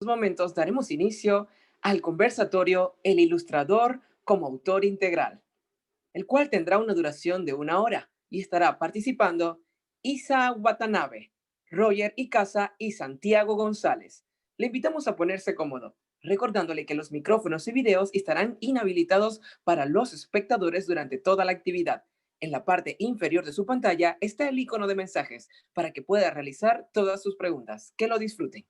momentos daremos inicio al conversatorio El ilustrador como autor integral, el cual tendrá una duración de 1 hora y estará participando Isa Watanabe, Roger Icaza y Santiago González. Le invitamos a ponerse cómodo, recordándole que los micrófonos y videos estarán inhabilitados para los espectadores durante toda la actividad. En la parte inferior de su pantalla está el icono de mensajes para que pueda realizar todas sus preguntas. Que lo disfruten.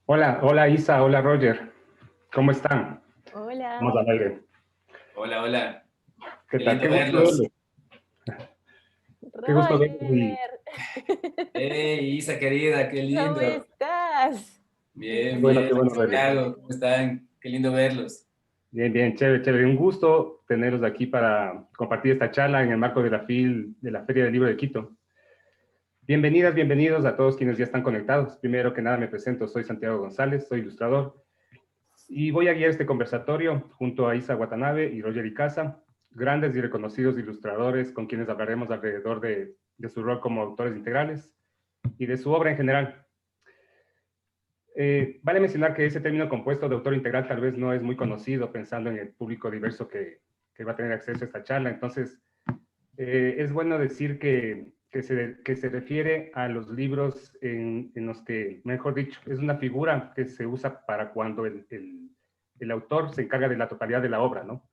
Hola, hola Isa, hola Roger. ¿Cómo están? Hola. Vamos al aire. Hola, hola. ¿Qué tal? Lindo Qué gusto verlos. verlos. Qué gusto verlos. Roger, Hey, Isa querida, qué ¿cómo lindo. estás? Bien, Qué bien. bueno verlos. Santiago, ¿cómo están? Qué lindo verlos. Bien, bien, chévere, chévere. Un gusto tenerlos aquí para compartir esta charla en el marco de la Feria del Libro de Quito. Bienvenidas, bienvenidos a todos quienes ya están conectados. Primero que nada me presento, soy Santiago González, soy ilustrador y voy a guiar este conversatorio junto a Isa Watanabe y Roger Icaza, grandes y reconocidos ilustradores con quienes hablaremos alrededor de su rol como autores integrales y de su obra en general. Vale mencionar que ese término compuesto de autor integral tal vez no es muy conocido pensando en el público diverso que va a tener acceso a esta charla. Entonces, es bueno decir que se refiere a los libros en los que, mejor dicho, es una figura que se usa para cuando el autor se encarga de la totalidad de la obra, ¿no?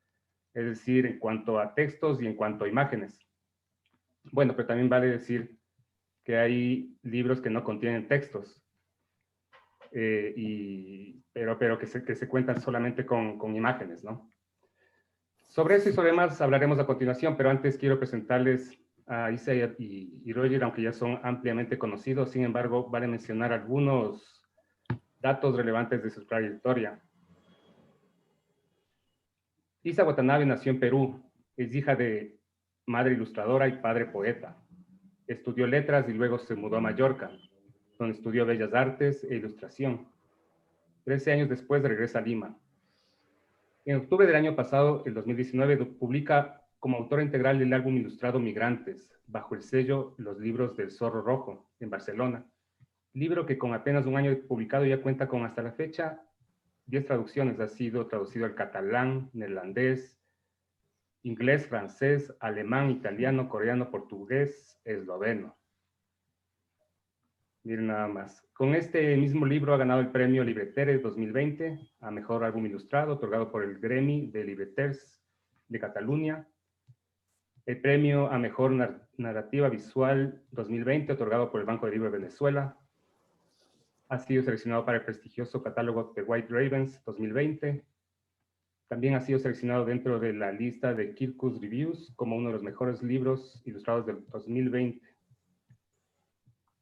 Es decir, en cuanto a textos y en cuanto a imágenes. Bueno, pero también vale decir que hay libros que no contienen textos, pero que se cuentan solamente con imágenes, ¿no? Sobre eso y sobre más hablaremos a continuación, pero antes quiero presentarles a Isa y Roger, aunque ya son ampliamente conocidos. Sin embargo, vale mencionar algunos datos relevantes de su trayectoria. Isa Watanabe nació en Perú, es hija de madre ilustradora y padre poeta. Estudió letras y luego se mudó a Mallorca, donde estudió bellas artes e ilustración. 13 años después regresa a Lima. En octubre del año pasado, el 2019, publica como autora integral el álbum ilustrado Migrantes, bajo el sello Los Libros del Zorro Rojo, en Barcelona. Libro que con apenas un año publicado ya cuenta con, hasta la fecha, 10 traducciones. Ha sido traducido al catalán, neerlandés, inglés, francés, alemán, italiano, coreano, portugués, esloveno. Miren nada más. Con este mismo libro ha ganado el premio Libreteres 2020 a Mejor Álbum Ilustrado, otorgado por el Gremi de Libreters de Cataluña. El premio a Mejor Narrativa Visual 2020, otorgado por el Banco de Libro de Venezuela. Ha sido seleccionado para el prestigioso catálogo de White Ravens 2020. También ha sido seleccionado dentro de la lista de Kirkus Reviews como uno de los mejores libros ilustrados del 2020.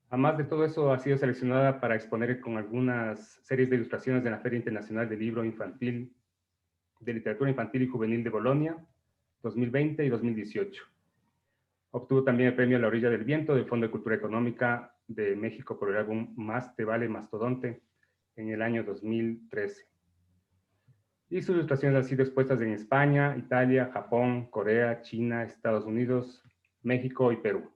Además de todo eso, ha sido seleccionada para exponer con algunas series de ilustraciones de la Feria Internacional del Libro Infantil, de Literatura Infantil y Juvenil de Bolonia, 2020 y 2018. Obtuvo también el premio A la Orilla del Viento del Fondo de Cultura Económica de México por el álbum Más te vale Mastodonte en el año 2013. Y sus ilustraciones han sido expuestas en España, Italia, Japón, Corea, China, Estados Unidos, México y Perú.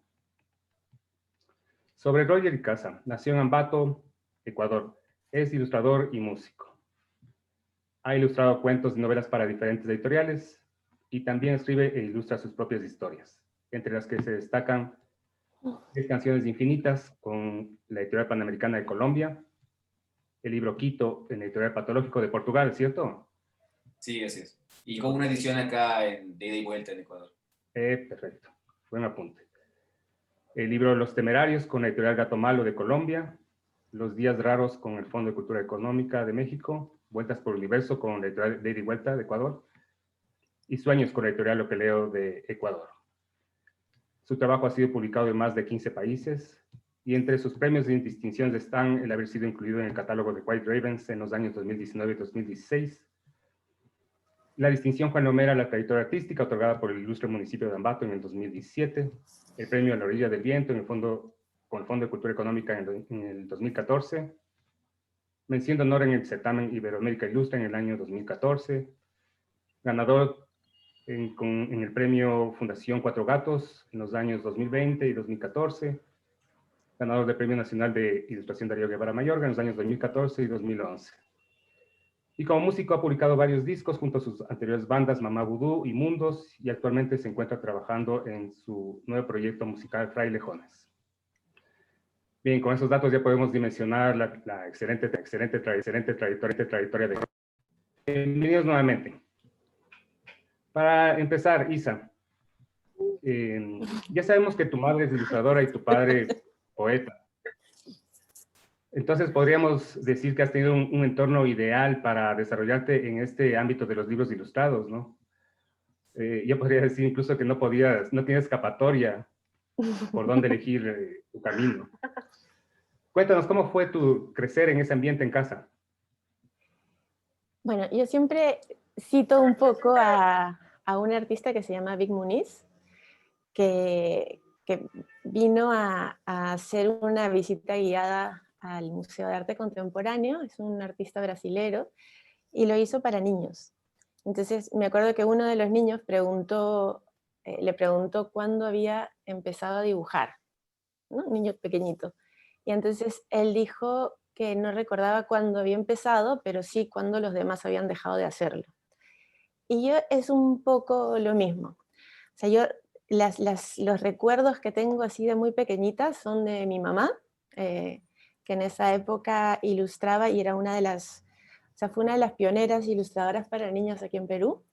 Sobre Roger Icaza, nació en Ambato, Ecuador. Es ilustrador y músico. Ha ilustrado cuentos y novelas para diferentes editoriales y también escribe e ilustra sus propias historias, entre las que se destacan 10 canciones infinitas con la editorial Panamericana de Colombia, el libro Quito en la editorial Patológico de Portugal, ¿cierto? Sí, así es. Y con una edición acá de ida y vuelta en Ecuador. Perfecto. Buen apunte. El libro Los Temerarios con la editorial Gato Malo de Colombia, Los Días Raros con el Fondo de Cultura Económica de México, Vueltas por el Universo con la editorial de ida y vuelta de Ecuador, y Sueños con la editorial Lo que Leo de Ecuador. Su trabajo ha sido publicado en más de 15 países, y entre sus premios y distinciones están el haber sido incluido en el catálogo de White Ravens en los años 2019 y 2016, la distinción Juan Lomera a la trayectoria artística, otorgada por el ilustre municipio de Ambato en el 2017, el premio A la Orilla del Viento con el Fondo de Cultura Económica en el 2014, mención de honor en el certamen Iberoamérica Ilustra en el año 2014, ganador en el premio Fundación Cuatro Gatos en los años 2020 y 2014, ganador del Premio Nacional de Ilustración Darío Guevara Mayorga en los años 2014 y 2011. Y como músico ha publicado varios discos junto a sus anteriores bandas Mamá Vudú y Mundos, y actualmente se encuentra trabajando en su nuevo proyecto musical Frailejones. Bien, con esos datos ya podemos dimensionar la excelente trayectoria de... Bienvenidos nuevamente. Para empezar, Isa, ya sabemos que tu madre es ilustradora y tu padre poeta. Entonces podríamos decir que has tenido un entorno ideal para desarrollarte en este ámbito de los libros ilustrados, ¿no? Yo podría decir incluso que no tienes escapatoria por dónde elegir tu camino. Cuéntanos, ¿cómo fue tu crecer en ese ambiente en casa? Bueno, yo siempre cito un poco a un artista que se llama Vic Muniz, que vino a hacer una visita guiada al Museo de Arte Contemporáneo. Es un artista brasilero y lo hizo para niños. Entonces me acuerdo que uno de los niños le preguntó cuándo había empezado a dibujar, ¿no? Un niño pequeñito. Y entonces él dijo que no recordaba cuándo había empezado, pero sí cuándo los demás habían dejado de hacerlo. Y yo es un poco lo mismo. O sea, yo los recuerdos que tengo así de muy pequeñita son de mi mamá, que en esa época ilustraba y era fue una de las pioneras ilustradoras para niños aquí en Perú.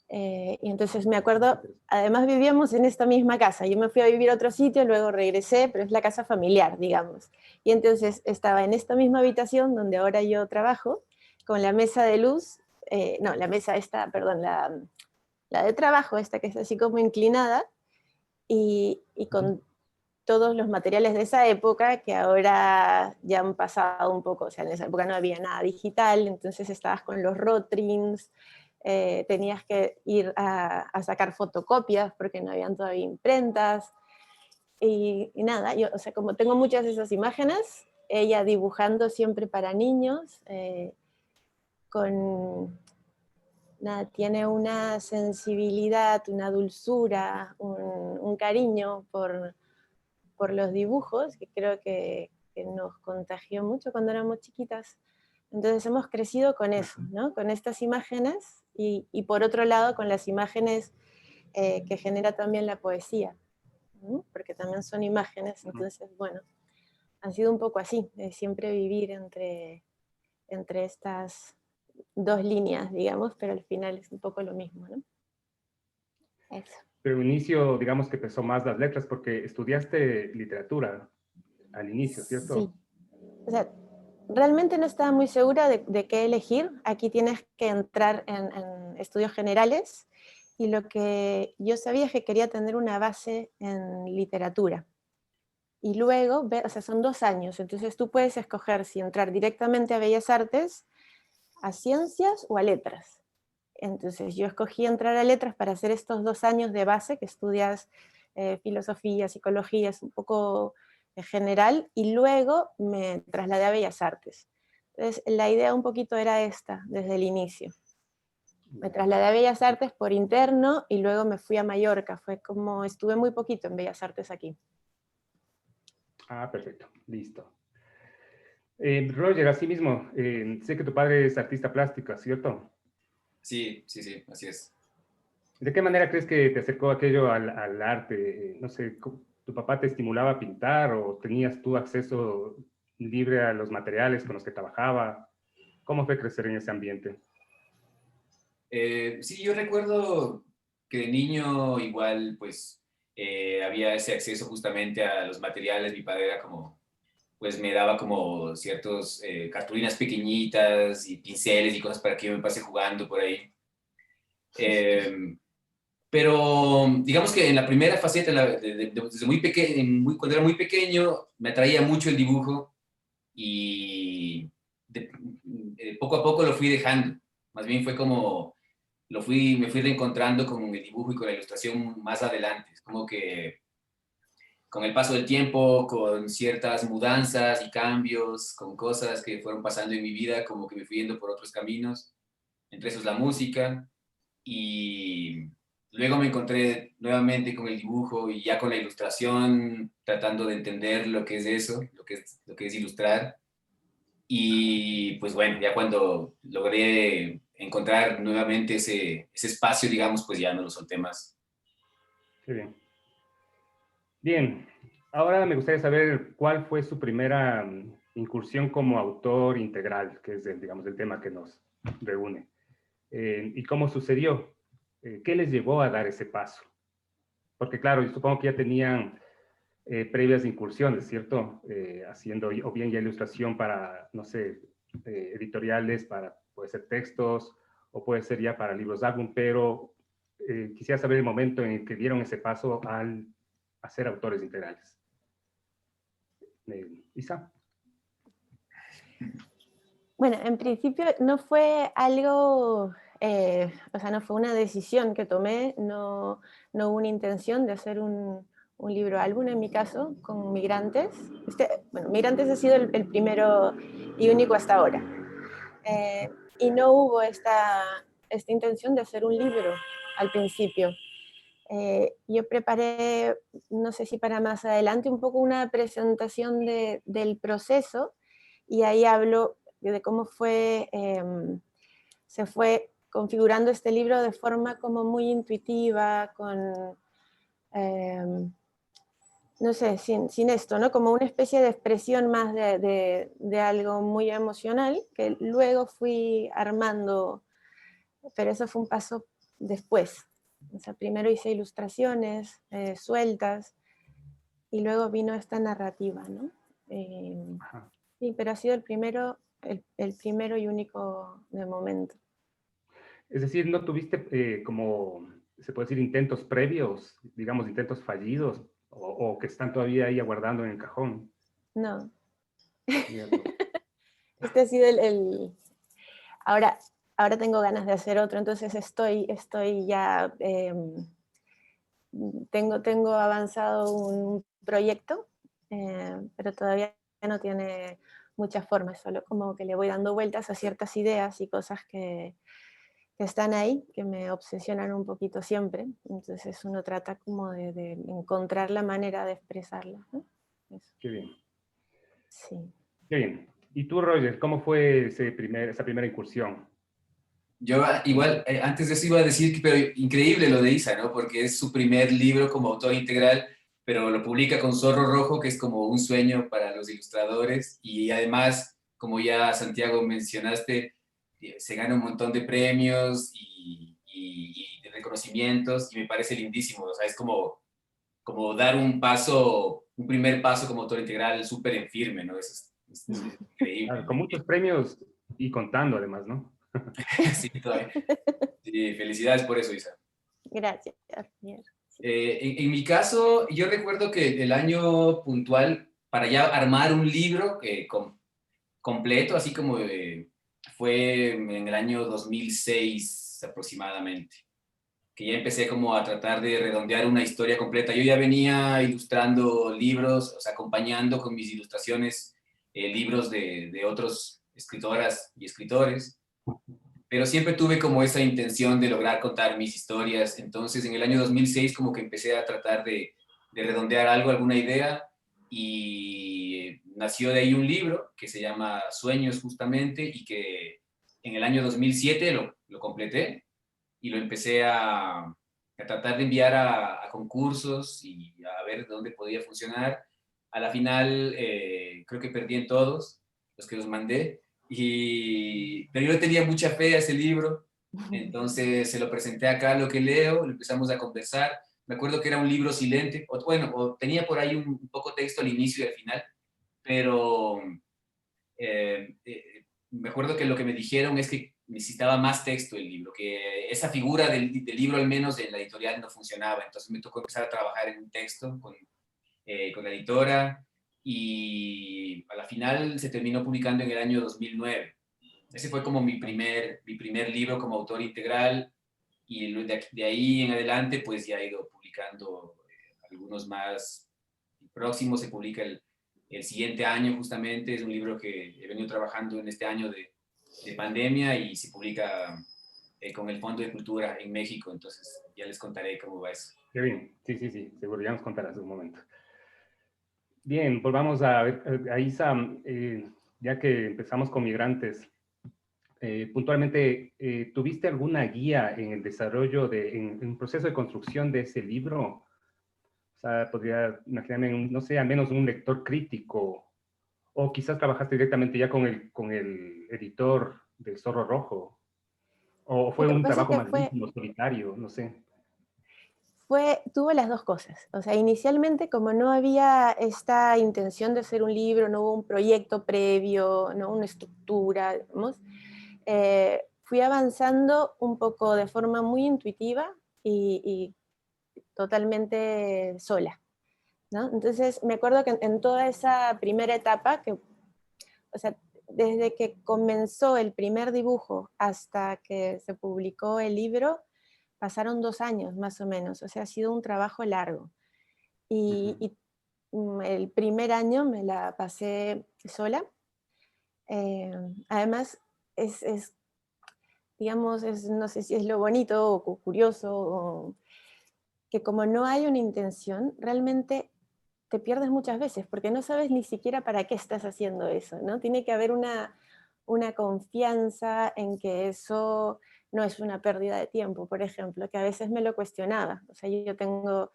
Y entonces me acuerdo, además vivíamos en esta misma casa, yo me fui a vivir a otro sitio, luego regresé, pero es la casa familiar, digamos. Y entonces estaba en esta misma habitación donde ahora yo trabajo, con la mesa de luz, la mesa esta, perdón, la de trabajo, esta que es así como inclinada, y con todos los materiales de esa época que ahora ya han pasado un poco, o sea, en esa época no había nada digital, entonces estabas con los Rotrins, tenías que ir a sacar fotocopias porque no habían todavía imprentas, y nada, yo, o sea, como tengo muchas de esas imágenes, ella dibujando siempre para niños, nada, tiene una sensibilidad, una dulzura, un cariño por los dibujos, que creo que nos contagió mucho cuando éramos chiquitas. Entonces hemos crecido con eso, ¿no? Con estas imágenes y por otro lado con las imágenes que genera también la poesía, ¿no? Porque también son imágenes, entonces, bueno, han sido un poco así, de siempre vivir entre estas dos líneas, digamos, pero al final es un poco lo mismo, ¿no? Eso. Pero al inicio, digamos que pesó más las letras porque estudiaste literatura al inicio, ¿cierto? Sí. O sea, realmente no estaba muy segura de qué elegir. Aquí tienes que entrar en estudios generales y lo que yo sabía es que quería tener una base en literatura. Y luego, o sea, son 2 años, entonces tú puedes escoger si entrar directamente a Bellas Artes, a Ciencias o a Letras. Entonces yo escogí entrar a Letras para hacer estos 2 años de base, que estudias filosofía, psicología, es un poco general, y luego me trasladé a Bellas Artes. Entonces la idea un poquito era esta, desde el inicio. Me trasladé a Bellas Artes por interno y luego me fui a Mallorca. Fue como, estuve muy poquito en Bellas Artes aquí. Ah, perfecto, listo. Roger, así mismo, sé que tu padre es artista plástico, ¿cierto? Sí, así es. ¿De qué manera crees que te acercó aquello al arte? No sé, ¿tu papá te estimulaba a pintar o tenías tú acceso libre a los materiales con los que trabajaba? ¿Cómo fue crecer en ese ambiente? Sí, yo recuerdo que de niño igual, pues, había ese acceso justamente a los materiales. Mi padre era como, pues me daba como ciertos cartulinas pequeñitas y pinceles y cosas para que yo me pase jugando por ahí. Pero digamos que en la primera faceta, desde muy pequeño, cuando era muy pequeño, me atraía mucho el dibujo y poco a poco lo fui dejando. Más bien fue como, me fui reencontrando con el dibujo y con la ilustración más adelante. Es como que con el paso del tiempo, con ciertas mudanzas y cambios, con cosas que fueron pasando en mi vida, como que me fui yendo por otros caminos, entre esos la música. y luego me encontré nuevamente con el dibujo y ya con la ilustración, tratando de entender lo que es eso, lo que es ilustrar. Y pues bueno, ya cuando logré encontrar nuevamente ese espacio, digamos, pues ya no lo solté más. Qué bien. Bien, ahora me gustaría saber cuál fue su primera incursión como autor integral, que es, digamos, el tema que nos reúne. ¿Y cómo sucedió? ¿Qué les llevó a dar ese paso? Porque claro, yo supongo que ya tenían previas incursiones, ¿cierto? Haciendo o bien ya ilustración para, no sé, editoriales, para, puede ser textos, o puede ser ya para libros de álbum, pero quisiera saber el momento en el que dieron ese paso al hacer autores integrales. Isa. Bueno, en principio no fue algo, o sea, no fue una decisión que tomé, no, no hubo una intención de hacer un libro álbum en mi caso, con Migrantes. Bueno, Migrantes ha sido el primero y único hasta ahora. Y no hubo esta intención de hacer un libro al principio. Yo preparé, no sé si para más adelante, un poco una presentación del proceso, y ahí hablo de cómo se fue configurando este libro de forma como muy intuitiva, con, no sé, sin esto, ¿no? Como una especie de expresión más de algo muy emocional, que luego fui armando, pero eso fue un paso después. O sea, primero hice ilustraciones sueltas, y luego vino esta narrativa, ¿no? Sí, pero ha sido el primero y único de momento. Es decir, ¿no tuviste como, se puede decir, intentos previos, digamos, intentos fallidos, o que están todavía ahí aguardando en el cajón? No. Mira tú. Este ha sido Ahora, ahora tengo ganas de hacer otro, entonces estoy ya... tengo avanzado un proyecto, pero todavía no tiene muchas formas, solo como que le voy dando vueltas a ciertas ideas y cosas que están ahí, que me obsesionan un poquito siempre. Entonces uno trata como de encontrar la manera de expresarla, ¿no? Eso. Qué bien. Sí. Qué bien. ¿Y tú, Roger, cómo fue esa primera incursión? Yo igual, antes de eso iba a decir que, pero increíble lo de Isa, ¿no? Porque es su primer libro como autor integral, pero lo publica con Zorro Rojo, que es como un sueño para los ilustradores. Y además, como ya Santiago mencionaste, se gana un montón de premios y de reconocimientos, y me parece lindísimo. O sea, es como dar un paso, un primer paso como autor integral súper en firme, ¿no? Eso es Claro, increíble. con muchos premios y contando además, ¿no? Sí, todavía. Sí, felicidades por eso, Isa. Gracias, Pierre. Sí. En mi caso, yo recuerdo que el año puntual, para ya armar un libro completo, así como fue en el año 2006 aproximadamente, que ya empecé como a tratar de redondear una historia completa. Yo ya venía ilustrando libros, o sea, acompañando con mis ilustraciones libros de otros escritoras y escritores, pero siempre tuve como esa intención de lograr contar mis historias. Entonces, en el año 2006 como que empecé a tratar de redondear algo, alguna idea, y nació de ahí un libro que se llama Sueños justamente, y que en el año 2007 lo completé y lo empecé a tratar de enviar a concursos y a ver dónde podía funcionar. A la final, creo que perdí en todos los que los mandé, pero yo tenía mucha fe a ese libro, entonces se lo presenté acá, lo que leo, lo empezamos a conversar. Me acuerdo que era un libro silente, o bueno, o tenía por ahí un poco texto al inicio y al final, pero me acuerdo que lo que me dijeron es que necesitaba más texto el libro, que esa figura del libro al menos en la editorial no funcionaba, entonces me tocó empezar a trabajar en un texto con la editora, y a la final se terminó publicando en el año 2009. Ese fue como mi primer libro como autor integral, y de ahí en adelante pues ya he ido publicando algunos más. El próximo se publica el siguiente año justamente, es un libro que he venido trabajando en este año de pandemia, y se publica con el Fondo de Cultura en México, entonces ya les contaré cómo va eso. Qué bien, sí, sí, sí, seguro, ya nos contarás un momento. Bien, volvamos a ver, a Isa, ya que empezamos con migrantes, puntualmente, ¿tuviste alguna guía en el desarrollo, en un proceso de construcción de ese libro? O sea, podría imaginarme, no sé, al menos un lector crítico, o quizás trabajaste directamente ya con el editor del Zorro Rojo, o fue Lo que un pasa es trabajo que más íntimo, solitario, no sé. tuvo las dos cosas. O sea, inicialmente, como no había esta intención de hacer un libro, no hubo un proyecto previo, no una estructura, digamos, fui avanzando un poco de forma muy intuitiva y totalmente sola, ¿no? Entonces, me acuerdo que en toda esa primera etapa, o sea, desde que comenzó el primer dibujo hasta que se publicó el libro, pasaron 2 años más o menos, o sea, ha sido un trabajo largo. El primer año me la pasé sola. Además, es, digamos, no sé si es lo bonito o curioso, que como no hay una intención, realmente te pierdes muchas veces, porque no sabes ni siquiera para qué estás haciendo eso, ¿no? Tiene que haber una confianza en que eso no es una pérdida de tiempo, por ejemplo, que a veces me lo cuestionaba. O sea, yo tengo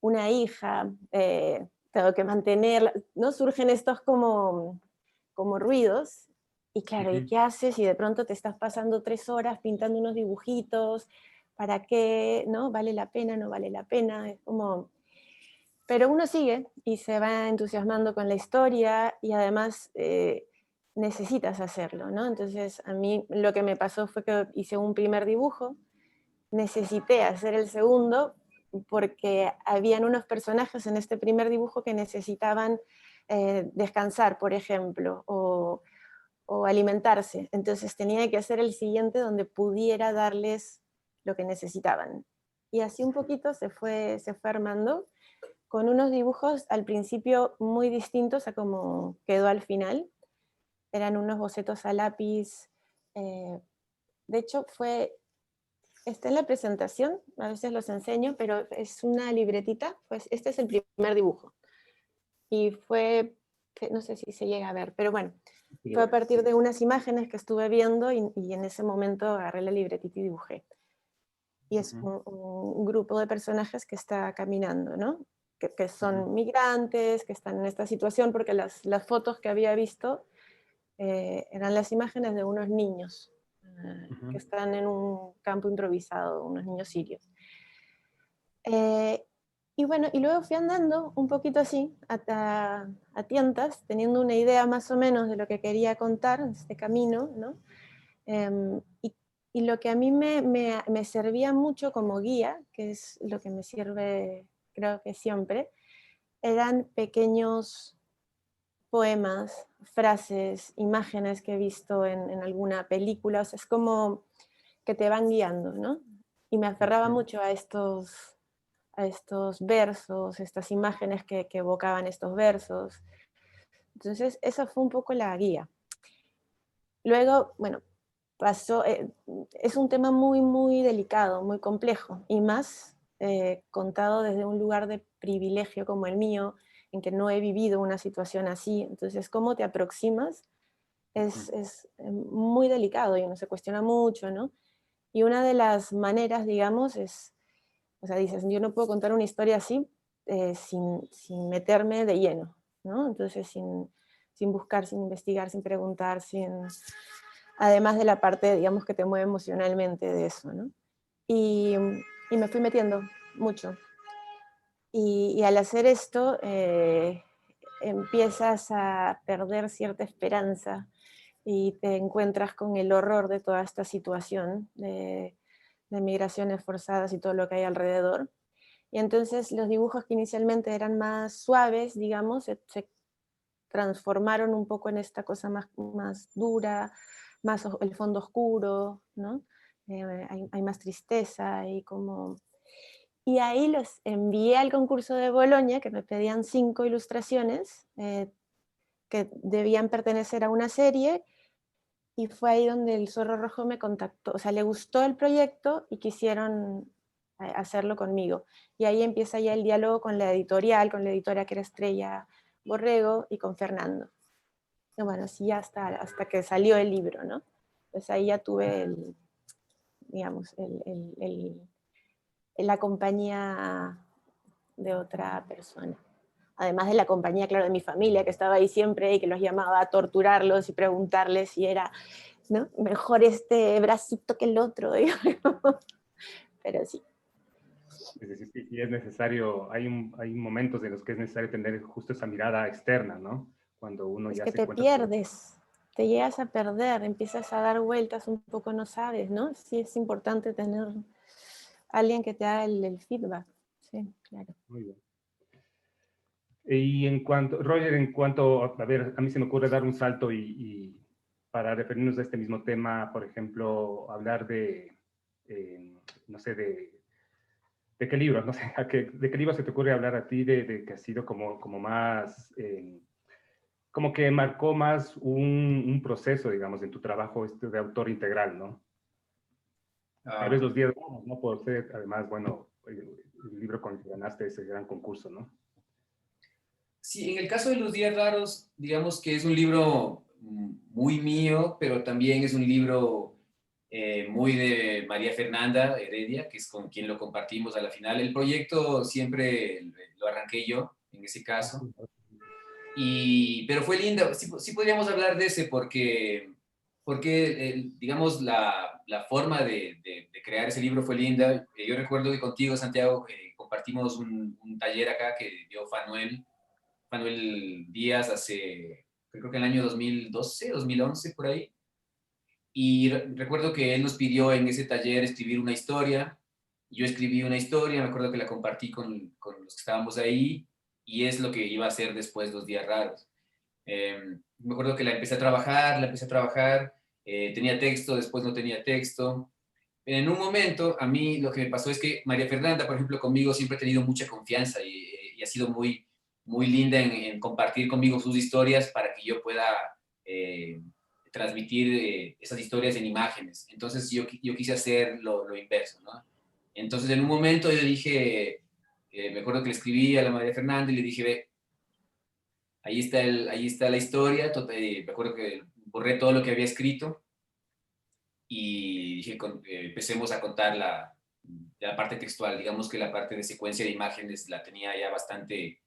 una hija, tengo que mantenerla, ¿no? Surgen estos como ruidos, y claro, ¿y Ujú. qué haces si de pronto te estás pasando 3 horas pintando unos dibujitos? ¿Para qué? ¿No? ¿Vale la pena? ¿No vale la pena? Es como... Pero uno sigue y se va entusiasmando con la historia y además necesitas hacerlo, ¿no? Entonces a mí lo que me pasó fue que hice un primer dibujo, necesité hacer el segundo porque habían unos personajes en este primer dibujo que necesitaban descansar, por ejemplo, o alimentarse. Entonces tenía que hacer el siguiente donde pudiera darles lo que necesitaban. Y así un poquito se fue armando con unos dibujos al principio muy distintos a como quedó al final. Eran unos bocetos a lápiz. eh, de hecho, está en la presentación, a veces los enseño, pero es una libretita, pues este es el primer dibujo. Y fue, que no sé si se llega a ver, pero bueno, Sí, fue a a ver, partir de unas imágenes que estuve viendo y en ese momento agarré la libretita y dibujé. Y es ujú, un grupo de personajes que está caminando, ¿no? Que ujú, son migrantes, que están en esta situación, porque las fotos que había visto eran las imágenes de unos niños que ujú. están en un campo improvisado, unos niños sirios. Eh, y bueno, y luego fui andando un poquito así, a tientas, teniendo una idea más o menos de lo que quería contar, este camino, ¿no? Y, y lo que a mí me servía mucho como guía, que es lo que me sirve creo que siempre, eran pequeños poemas, frases, imágenes que he visto en alguna película, o sea, es como que te van guiando, ¿no? Y me aferraba Ujú. mucho a estos versos, estas imágenes que evocaban estos versos. Entonces, esa fue un poco la guía. Luego, bueno, pasó, es un tema muy, muy delicado, muy complejo, y más contado desde un lugar de privilegio como el mío, en que no he vivido una situación así. Entonces, cómo te aproximas es muy delicado y uno se cuestiona mucho, ¿no? Y una de las maneras, digamos, es, o sea, dices, yo no puedo contar una historia así sin meterme de lleno, ¿no? Entonces, sin buscar, sin investigar, sin preguntar, además de la parte, digamos, que te mueve emocionalmente de eso, ¿no? Y, y me fui metiendo mucho. Y al hacer esto, empiezas a perder cierta esperanza y te encuentras con el horror de toda esta situación de migraciones forzadas y todo lo que hay alrededor. Y entonces los dibujos que inicialmente eran más suaves, digamos, se transformaron un poco en esta cosa más dura, más el fondo oscuro, ¿no? Hay más tristeza y como... Y ahí los envié al concurso de Bolonia, que me pedían 5 ilustraciones que debían pertenecer a una serie, y fue ahí donde el Zorro Rojo me contactó, o sea, le gustó el proyecto y quisieron hacerlo conmigo. Y ahí empieza ya el diálogo con la editorial, con la editora que era Estrella Borrego y con Fernando. Y bueno, sí, hasta que salió el libro, ¿no? Pues ahí ya tuve digamos, la compañía de otra persona. Además de la compañía, claro, de mi familia, que estaba ahí siempre y que los llamaba a torturarlos y preguntarles si era, ¿no?, mejor este bracito que el otro, digamos. Pero sí. Es decir, sí es necesario, hay momentos en los que es necesario tener justo esa mirada externa, ¿no? Cuando uno Es ya que se te encuentra... pierdes, te llegas a perder, empiezas a dar vueltas un poco, no sabes, ¿no? Sí es importante tener alguien que te haga el feedback. Sí, claro. Muy bien. Y en cuanto, Roger, a ver, a mí se me ocurre dar un salto y para referirnos a este mismo tema, por ejemplo, hablar de, no sé, de qué libros, no sé, de qué libros se te ocurre hablar a ti, de que ha sido como más, como que marcó más un proceso, digamos, en tu trabajo de autor integral, ¿no? Tal vez Los 10 Ramos, ¿no? Por ser, además, bueno, el libro con el que ganaste ese gran concurso, ¿no? Sí, en el caso de Los Días Raros, digamos que es un libro muy mío, pero también es un libro muy de María Fernanda Heredia, que es con quien lo compartimos a la final. El proyecto siempre lo arranqué yo, en ese caso. Pero fue linda, sí podríamos hablar de ese porque digamos, la forma de crear ese libro fue linda. Yo recuerdo que contigo, Santiago, compartimos un taller acá que dio Manuel Díaz hace, creo que en el año 2012, 2011, por ahí. Y recuerdo que él nos pidió en ese taller escribir una historia. Yo escribí una historia, me acuerdo que la compartí con los que estábamos ahí, y es lo que iba a hacer después Los Días Raros. Me acuerdo que la empecé a trabajar, tenía texto, después no tenía texto. En un momento, a mí lo que me pasó es que María Fernanda, por ejemplo, conmigo siempre ha tenido mucha confianza y ha sido muy linda en compartir conmigo sus historias para que yo pueda transmitir esas historias en imágenes. Entonces yo quise hacer lo inverso, ¿no? Entonces en un momento yo dije, me acuerdo que le escribí a la María Fernanda y le dije, ve, ahí está la historia, me acuerdo que borré todo lo que había escrito y dije, empecemos a contar la parte textual. Digamos que la parte de secuencia de imágenes la tenía ya bastante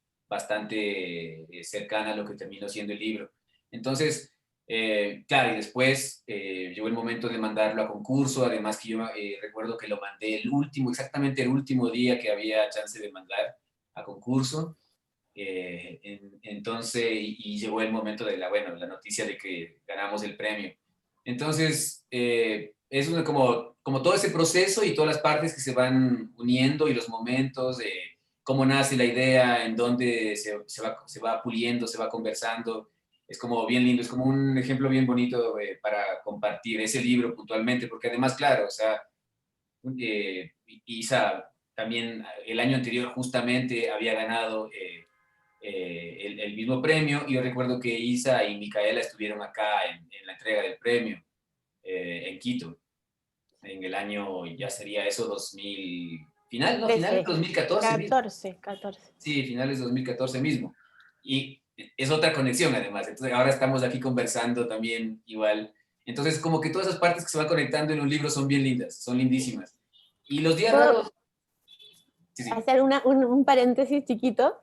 cercana a lo que terminó siendo el libro. Entonces, claro, y después llegó el momento de mandarlo a concurso, además que yo recuerdo que lo mandé exactamente el último día que había chance de mandar a concurso. Entonces, y llegó el momento de la noticia de que ganamos el premio. Entonces, es como todo ese proceso y todas las partes que se van uniendo y los momentos de cómo nace la idea, en dónde se va puliendo, se va conversando. Es como bien lindo, es como un ejemplo bien bonito para compartir ese libro puntualmente, porque además, claro, o sea, Isa también el año anterior justamente había ganado el mismo premio, y yo recuerdo que Isa y Micaela estuvieron acá en la entrega del premio en Quito, en el año, ya sería eso, 2000, finales de 13, 2014 mismo. 14, 14. Sí, finales de 2014 mismo. Y es otra conexión además. Entonces ahora estamos aquí conversando también igual. Entonces como que todas esas partes que se van conectando en un libro son bien lindas, son lindísimas. Y Los Días ¿Puedo Raros... Sí, sí. hacer un paréntesis chiquito?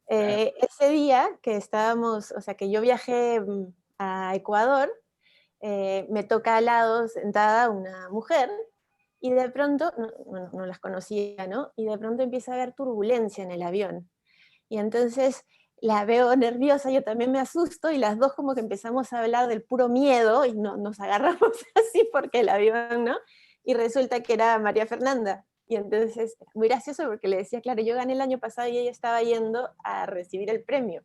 Claro. Ese día que estábamos, o sea, que yo viajé a Ecuador, me toca al lado sentada una mujer y de pronto, no las conocía, ¿no? Y de pronto empieza a haber turbulencia en el avión. Y entonces la veo nerviosa, yo también me asusto y las dos como que empezamos a hablar del puro miedo y nos agarramos así porque el avión, ¿no? Y resulta que era María Fernanda. Y entonces, muy gracioso porque le decía, claro, yo gané el año pasado y ella estaba yendo a recibir el premio.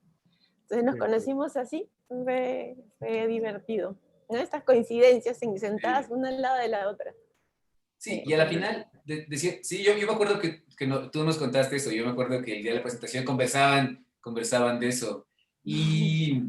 Entonces nos conocimos así, fue divertido, ¿no? Estas coincidencias sentadas una al lado de la otra. Sí, y a la final, decía, sí, yo me acuerdo que tú nos contaste eso, yo me acuerdo que el día de la presentación conversaban de eso. Y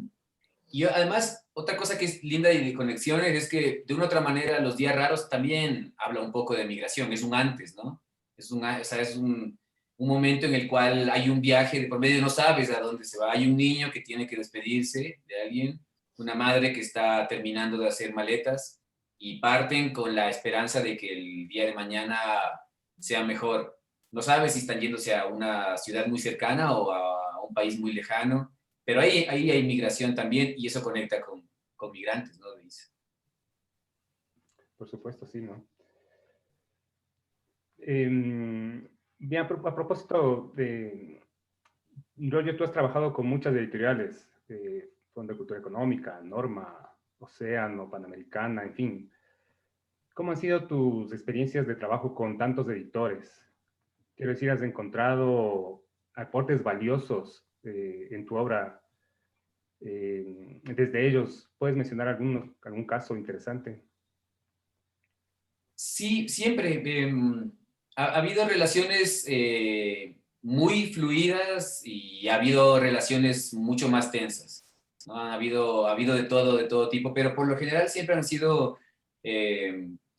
yo, además, otra cosa que es linda y de conexiones es que de una u otra manera Los Días Raros también habla un poco de migración, es un antes, ¿no? O sea, es un momento en el cual hay un viaje de por medio, no sabes a dónde se va. Hay un niño que tiene que despedirse de alguien, una madre que está terminando de hacer maletas y parten con la esperanza de que el día de mañana sea mejor. No sabes si están yéndose a una ciudad muy cercana o a un país muy lejano, pero ahí hay migración también y eso conecta con migrantes, ¿no? Dice. Por supuesto, sí, ¿no? Bien, a propósito de, Roger, tú has trabajado con muchas editoriales, Fondo de Cultura Económica, Norma, Océano, Panamericana, en fin. ¿Cómo han sido tus experiencias de trabajo con tantos editores? Quiero decir, ¿has encontrado aportes valiosos en tu obra? Desde ellos, ¿puedes mencionar algún caso interesante? Sí, siempre. Ha habido relaciones muy fluidas y ha habido relaciones mucho más tensas, ¿no? Ha habido de todo tipo, pero por lo general siempre han sido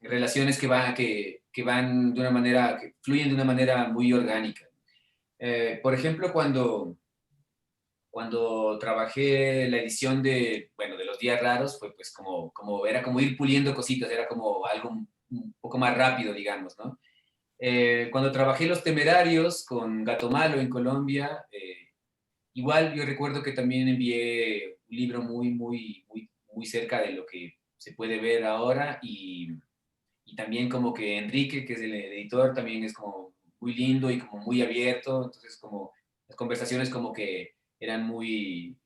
relaciones que van de una manera, que fluyen de una manera muy orgánica. Por ejemplo, cuando trabajé la edición de, bueno, de Los Días Raros, fue pues era como ir puliendo cositas, era como algo un poco más rápido, digamos, ¿no? Cuando trabajé Los Temerarios con Gato Malo en Colombia, igual yo recuerdo que también envié un libro muy cerca de lo que se puede ver ahora y también como que Enrique, que es el editor, también es como muy lindo y como muy abierto, entonces como las conversaciones como que eran muy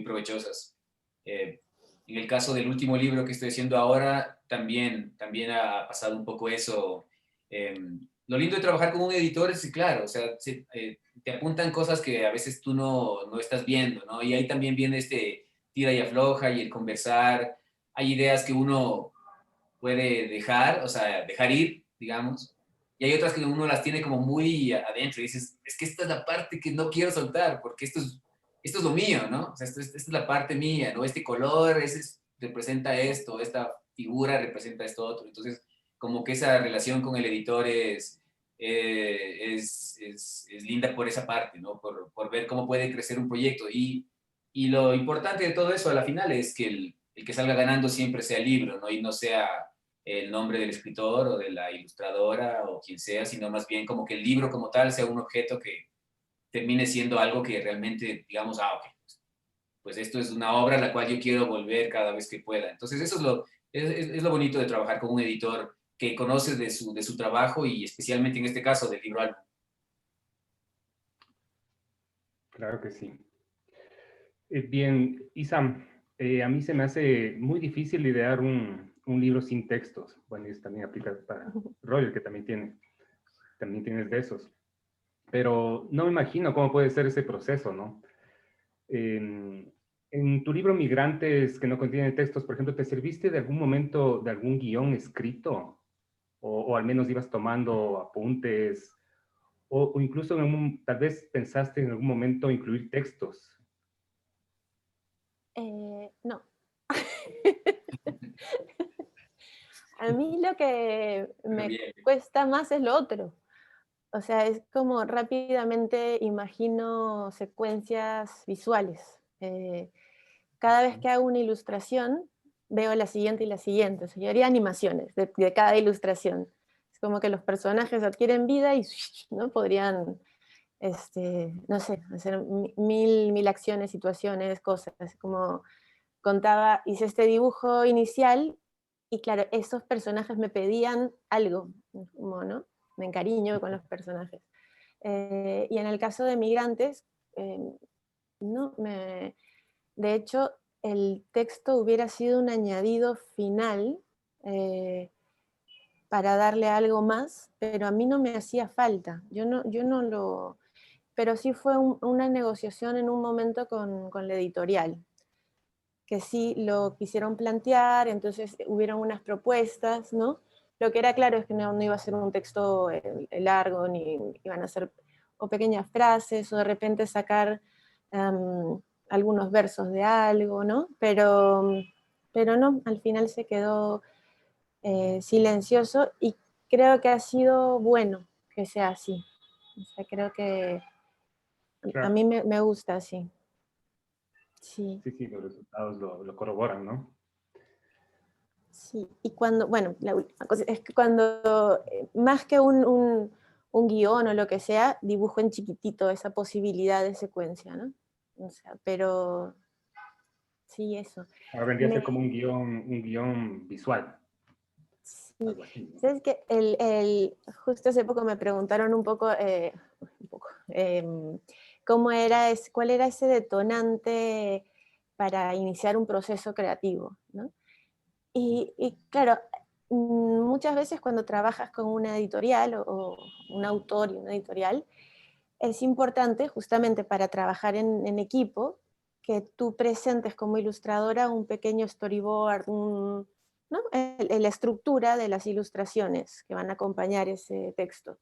provechosas. Eh, en el caso del último libro que estoy haciendo ahora, también ha pasado un poco eso. Eh, lo lindo de trabajar con un editor es que, claro, o sea, te apuntan cosas que a veces tú no estás viendo, ¿no? Y ahí también viene este tira y afloja y el conversar. Hay ideas que uno puede dejar, o sea, dejar ir, digamos, y hay otras que uno las tiene como muy adentro y dices, es que esta es la parte que no quiero soltar, porque esto es lo mío, ¿no? O sea, esta es la parte mía, ¿no? Este color representa esto, esta figura representa esto otro, entonces como que esa relación con el editor es linda por esa parte, ¿no? Por ver cómo puede crecer un proyecto. Y lo importante de todo eso a la final es que el que salga ganando siempre sea el libro, ¿no? Y no sea el nombre del escritor o de la ilustradora o quien sea, sino más bien como que el libro como tal sea un objeto que termine siendo algo que realmente digamos, ok, pues esto es una obra a la cual yo quiero volver cada vez que pueda. Entonces eso es lo bonito de trabajar con un editor que conoce de su trabajo y especialmente en este caso del libro álbum. Claro que sí. Bien, Isam, a mí se me hace muy difícil idear un libro sin textos. Bueno, y eso también aplica para Roger, que también tienes de esos. Pero no me imagino cómo puede ser ese proceso, ¿no? En tu libro Migrantes que no contiene textos, por ejemplo, ¿te serviste de algún momento de algún guión escrito? O al menos ibas tomando apuntes, o incluso tal vez pensaste en algún momento incluir textos. No. A mí lo que Pero me bien. cuesta más es lo otro. O sea, es como rápidamente imagino secuencias visuales. Cada vez que hago una ilustración, veo la siguiente y la siguiente. O sea, yo haría animaciones de cada ilustración. Es como que los personajes adquieren vida y ¿no? Podrían, no sé, hacer mil acciones, situaciones, cosas. Como contaba, hice este dibujo inicial y claro, esos personajes me pedían algo, como, ¿no? Me encariño con los personajes. Y en el caso de Migrantes, eh, no, de hecho, el texto hubiera sido un añadido final eh, para darle algo más, pero a mí no me hacía falta. Yo no lo... Pero sí fue una negociación en un momento con la editorial, que sí lo quisieron plantear, entonces hubieron unas propuestas, ¿no? Lo que era claro es que no iba a ser un texto largo, ni iban a ser o pequeñas frases, o de repente sacar algunos versos de algo, ¿no? Pero no, al final se quedó silencioso y creo que ha sido bueno que sea así. O sea, creo que a Claro. mí me gusta así. Sí, Sí, sí, los resultados lo corroboran, ¿no? sí. Y cuando, bueno, la última cosa es que cuando, más que un guión o lo que sea, dibujo en chiquitito esa posibilidad de secuencia, ¿no? O sea, pero sí, eso. Ahora vendría a Me, ser como un guión visual, sí. algo así, ¿no? ¿Sabes qué? Justo hace poco me preguntaron un poco cómo era, cuál era ese detonante para iniciar un proceso creativo, ¿no? Y claro, muchas veces cuando trabajas con una editorial o un autor y una editorial, es importante justamente para trabajar en equipo que tú presentes como ilustradora un pequeño storyboard, ¿no? La estructura de las ilustraciones que van a acompañar ese texto.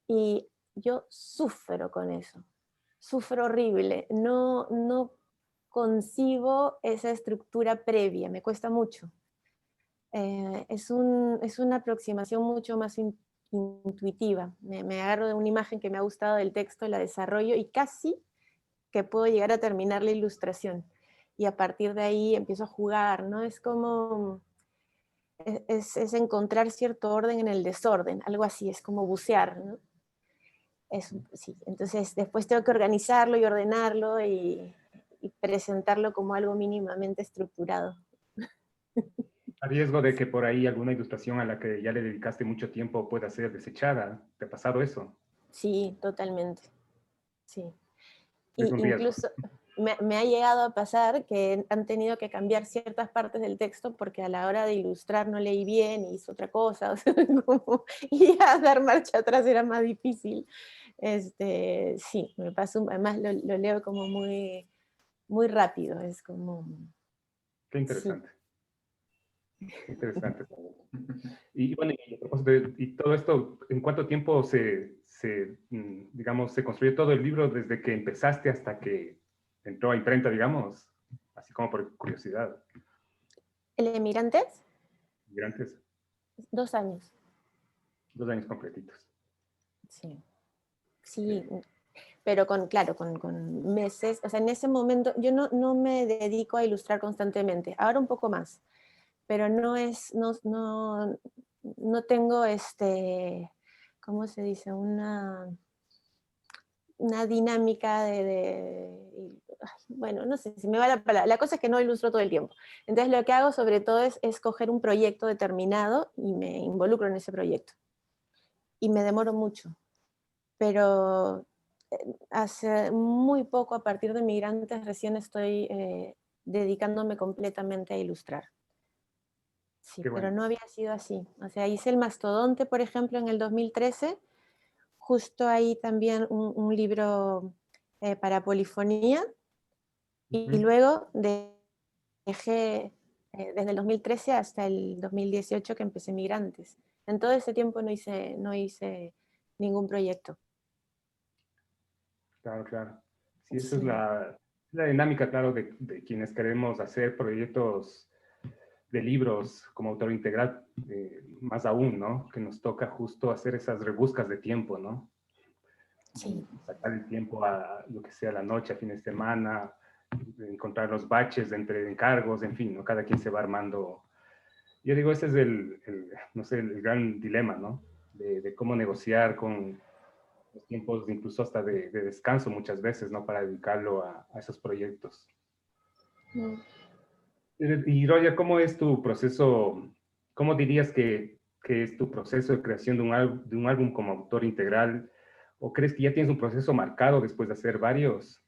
Y yo sufro con eso, sufro horrible, no concibo esa estructura previa, me cuesta mucho. Es una aproximación mucho más intuitiva. Me agarro de una imagen que me ha gustado del texto, la desarrollo y casi que puedo llegar a terminar la ilustración. Y a partir de ahí empiezo a jugar, ¿no? Es como, es encontrar cierto orden en el desorden, algo así, es como bucear, ¿no? Sí. Entonces después tengo que organizarlo y ordenarlo y presentarlo como algo mínimamente estructurado. A riesgo de que por ahí alguna ilustración a la que ya le dedicaste mucho tiempo pueda ser desechada. ¿Te ha pasado eso? Sí, totalmente. Sí. Es Y un riesgo. incluso me ha llegado a pasar que han tenido que cambiar ciertas partes del texto porque a la hora de ilustrar no leí bien y hice otra cosa, o sea, y a dar marcha atrás era más difícil. Sí, me pasó, además lo leo como muy, muy rápido, es como, Qué sí. interesante. Qué interesante. Y bueno, y a propósito y todo esto, ¿en cuánto tiempo digamos, se construyó todo el libro desde que empezaste hasta que entró a imprenta, digamos? Así como por curiosidad. ¿El Emigrantes? Migrantes, 2 años, 2 años completitos. sí. Qué Sí, bien. pero claro, con meses, o sea, en ese momento yo no me dedico a ilustrar constantemente, ahora un poco más, pero no tengo ¿cómo se dice? Una dinámica ay, bueno, no sé si me va la palabra, la cosa es que no ilustro todo el tiempo. Entonces lo que hago sobre todo es escoger un proyecto determinado y me involucro en ese proyecto. Y me demoro mucho, pero hace muy poco, a partir de Migrantes, recién estoy dedicándome completamente a ilustrar. Sí, Qué pero bueno. no había sido así. O sea, hice El Mastodonte, por ejemplo, en el 2013, justo ahí también un libro para polifonía, y Ujú. luego dejé desde el 2013 hasta el 2018 que empecé Migrantes. En todo ese tiempo no hice ningún proyecto. Claro, claro. Sí, esa es Sí, la dinámica, claro, de quienes queremos hacer proyectos de libros como autor integral, más aún, ¿no? Que nos toca justo hacer esas rebuscas de tiempo, ¿no? sí. Sacar el tiempo a lo que sea la noche, a fin de semana, encontrar los baches entre encargos, en fin, ¿no? Cada quien se va armando. Yo digo, ese es no sé, el gran dilema, ¿no? De cómo negociar con los tiempos, incluso hasta de descanso muchas veces, ¿no? Para dedicarlo a esos proyectos. Mm. Y Roger, ¿cómo es tu proceso? ¿Cómo dirías que es tu proceso de creación de un álbum como autor integral? ¿O crees que ya tienes un proceso marcado después de hacer varios?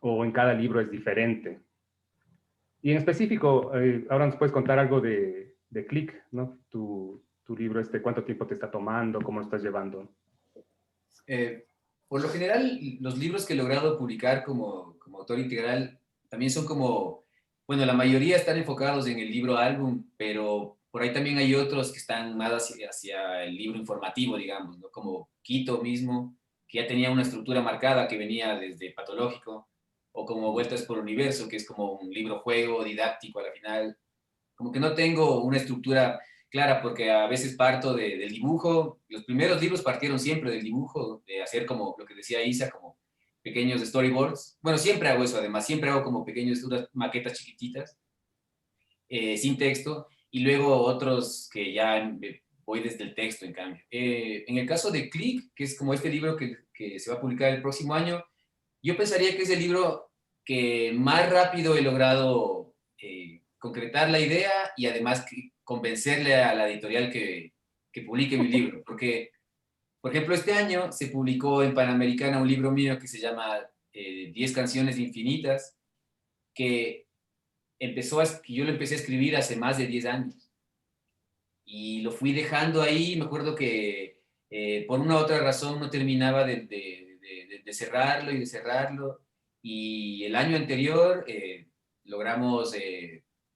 ¿O en cada libro es diferente? Y en específico, ahora nos puedes contar algo de Click, ¿no? Tu libro, ¿cuánto tiempo te está tomando? ¿Cómo lo estás llevando? Eh, por lo general, los libros que he logrado publicar como autor integral también son como, bueno, la mayoría están enfocados en el libro álbum, pero por ahí también hay otros que están más hacia el libro informativo, digamos, ¿no? Como Quito mismo, que ya tenía una estructura marcada que venía desde Patológico, o como Vueltas por el Universo, que es como un libro juego didáctico a la final. Como que no tengo una estructura clara porque a veces parto del dibujo. Los primeros libros partieron siempre del dibujo, de hacer como lo que decía Isa, como pequeños storyboards. Bueno, siempre hago eso, además, siempre hago como pequeños, unas maquetas chiquititas, sin texto, y luego otros que ya voy desde el texto, en cambio. En el caso de Click, que es como este libro que se va a publicar el próximo año, yo pensaría que es el libro que más rápido he logrado concretar la idea y además convencerle a la editorial que publique mi libro. Porque, por ejemplo, este año se publicó en Panamericana un libro mío que se llama 10 canciones infinitas, que que yo lo empecé a escribir hace más de 10 años. Y lo fui dejando ahí, me acuerdo que por una u otra razón no terminaba de cerrarlo y de cerrarlo. Y el año anterior logramos,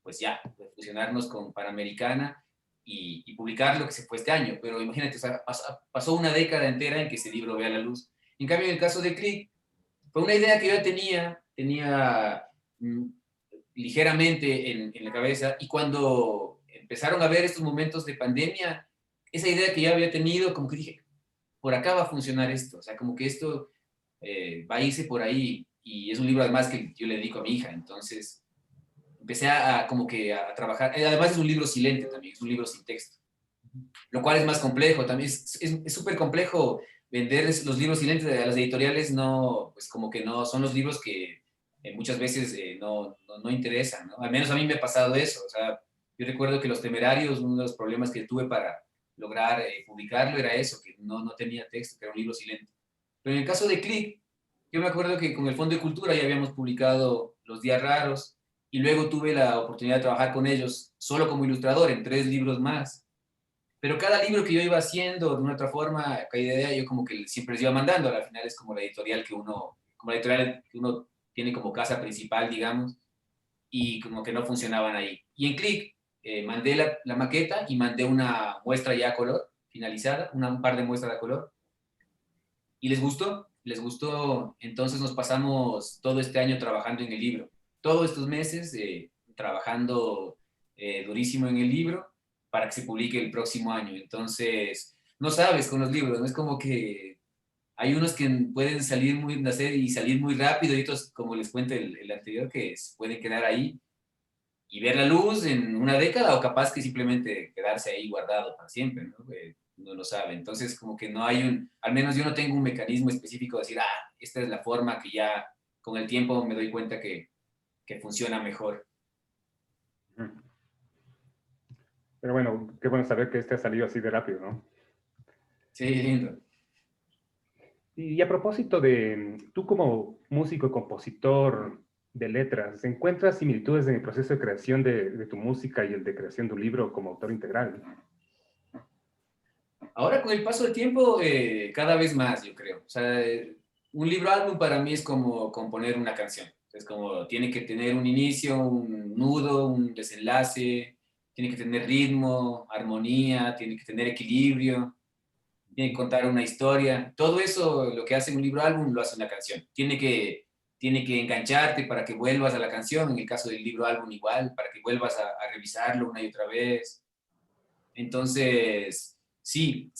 pues ya, fusionarnos con Panamericana y publicar lo que se fue este año. Pero imagínate, o sea, pasó una década entera en que ese libro vea la luz. En cambio, en el caso de Click, fue una idea que yo tenía ligeramente en la cabeza, y cuando empezaron a ver estos momentos de pandemia, esa idea que ya había tenido, como que dije, por acá va a funcionar esto, o sea, como que esto va a irse por ahí, y es un libro además que yo le dedico a mi hija, entonces empecé como que a trabajar, además es un libro silente también, es un libro sin texto, lo cual es más complejo, también es súper complejo vender los libros silentes a las editoriales, no, pues como que no, son los libros que muchas veces no interesan, ¿no? Al menos a mí me ha pasado eso, o sea, yo recuerdo que Los Temerarios, uno de los problemas que tuve para lograr publicarlo era eso, que no tenía texto, que era un libro silente. Pero en el caso de Click, yo me acuerdo que con el Fondo de Cultura ya habíamos publicado Los Días Raros, y luego tuve la oportunidad de trabajar con ellos solo como ilustrador en 3 libros más. Pero cada libro que yo iba haciendo de una otra forma, cada idea, yo como que siempre les iba mandando. Al final es como la editorial que uno tiene como casa principal, digamos, y como que no funcionaban ahí. Y en Click mandé la maqueta y mandé una muestra ya a color, finalizada, un par de muestras a color, y les gustó, entonces nos pasamos todo este año trabajando en el libro. Todos estos meses trabajando durísimo en el libro para que se publique el próximo año. Entonces, no sabes con los libros, no es como que hay unos que pueden nacer y salir muy rápido, y otros, como les cuento el anterior, que pueden quedar ahí y ver la luz en una década, o capaz que simplemente quedarse ahí guardado para siempre, ¿no? No lo sabe. Entonces, como que no hay al menos yo no tengo un mecanismo específico de decir, esta es la forma que ya con el tiempo me doy cuenta que funciona mejor. Pero bueno, qué bueno saber que este ha salido así de rápido, ¿no? Sí, lindo. Y a propósito de, tú como músico y compositor de letras, ¿encuentras similitudes en el proceso de creación de tu música y el de creación de un libro como autor integral? Ahora con el paso del tiempo, cada vez más, yo creo. O sea, un libro álbum para mí es como componer una canción. Es como, tiene que tener un inicio, un nudo, un desenlace, tiene que tener ritmo, armonía, tiene que tener equilibrio, tiene que contar una historia. Todo eso, lo que hace un libro álbum, lo hace una canción. Tiene que engancharte para que vuelvas a la canción, en el caso del libro álbum igual, para que vuelvas a revisarlo una y otra vez. Entonces, sí,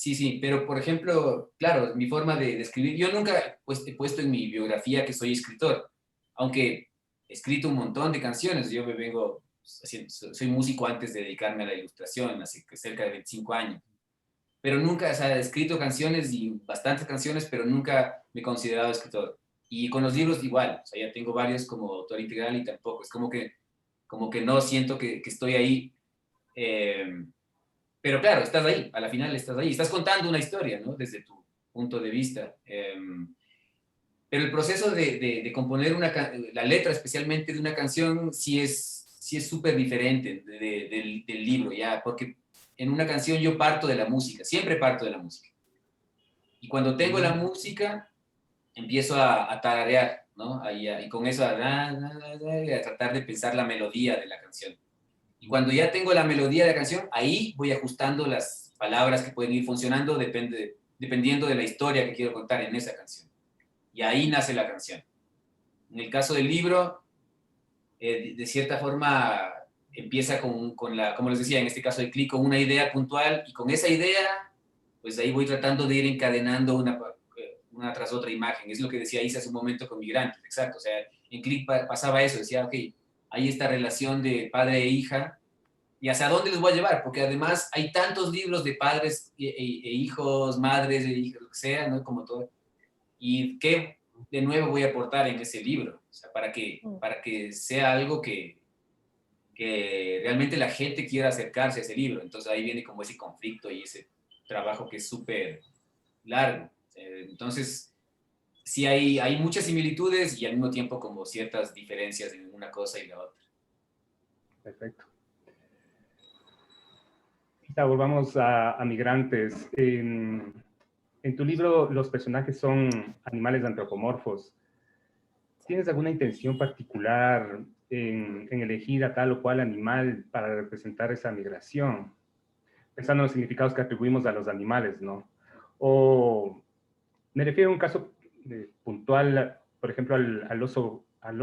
pero por ejemplo, claro, mi forma de escribir, yo nunca pues, he puesto en mi biografía que soy escritor, aunque he escrito un montón de canciones. Yo me vengo soy músico antes de dedicarme a la ilustración, hace cerca de 25 años, pero nunca, o sea, he escrito canciones y bastantes canciones, pero nunca me he considerado escritor. Y con los libros igual, o sea, ya tengo varios como autor integral y tampoco, es como que no siento que estoy ahí. Pero claro, estás ahí, a la final estás ahí, estás contando una historia, ¿no? Desde tu punto de vista. Pero el proceso de componer la letra especialmente de una canción sí es súper diferente del libro, ya, porque en una canción yo parto de la música, siempre parto de la música. Y cuando tengo la música, empiezo a tararear, ¿no? Y con eso a tratar de pensar la melodía de la canción. Y cuando ya tengo la melodía de la canción, ahí voy ajustando las palabras que pueden ir funcionando dependiendo de la historia que quiero contar en esa canción. Y ahí nace la canción. En el caso del libro, de cierta forma empieza con la, como les decía, en este caso del clic, con una idea puntual, y con esa idea, pues ahí voy tratando de ir encadenando una tras otra imagen. Es lo que decía Isa hace un momento con Migrantes, exacto. O sea, en clic pasaba eso, decía, ok, hay esta relación de padre e hija, y hacia dónde les voy a llevar, porque además hay tantos libros de padres e hijos, madres e hijos, lo que sea, ¿no? Como todo. ¿Y qué de nuevo voy a aportar en ese libro? O sea, para que sea algo que realmente la gente quiera acercarse a ese libro. Entonces ahí viene como ese conflicto y ese trabajo que es súper largo. Entonces, sí hay muchas similitudes y al mismo tiempo como ciertas diferencias en una cosa y la otra. Perfecto. Quizá volvamos a Migrantes. En tu libro los personajes son animales antropomorfos. ¿Tienes alguna intención particular en elegir a tal o cual animal para representar esa migración? Pensando en los significados que atribuimos a los animales, ¿no? O me refiero a un caso puntual, por ejemplo, al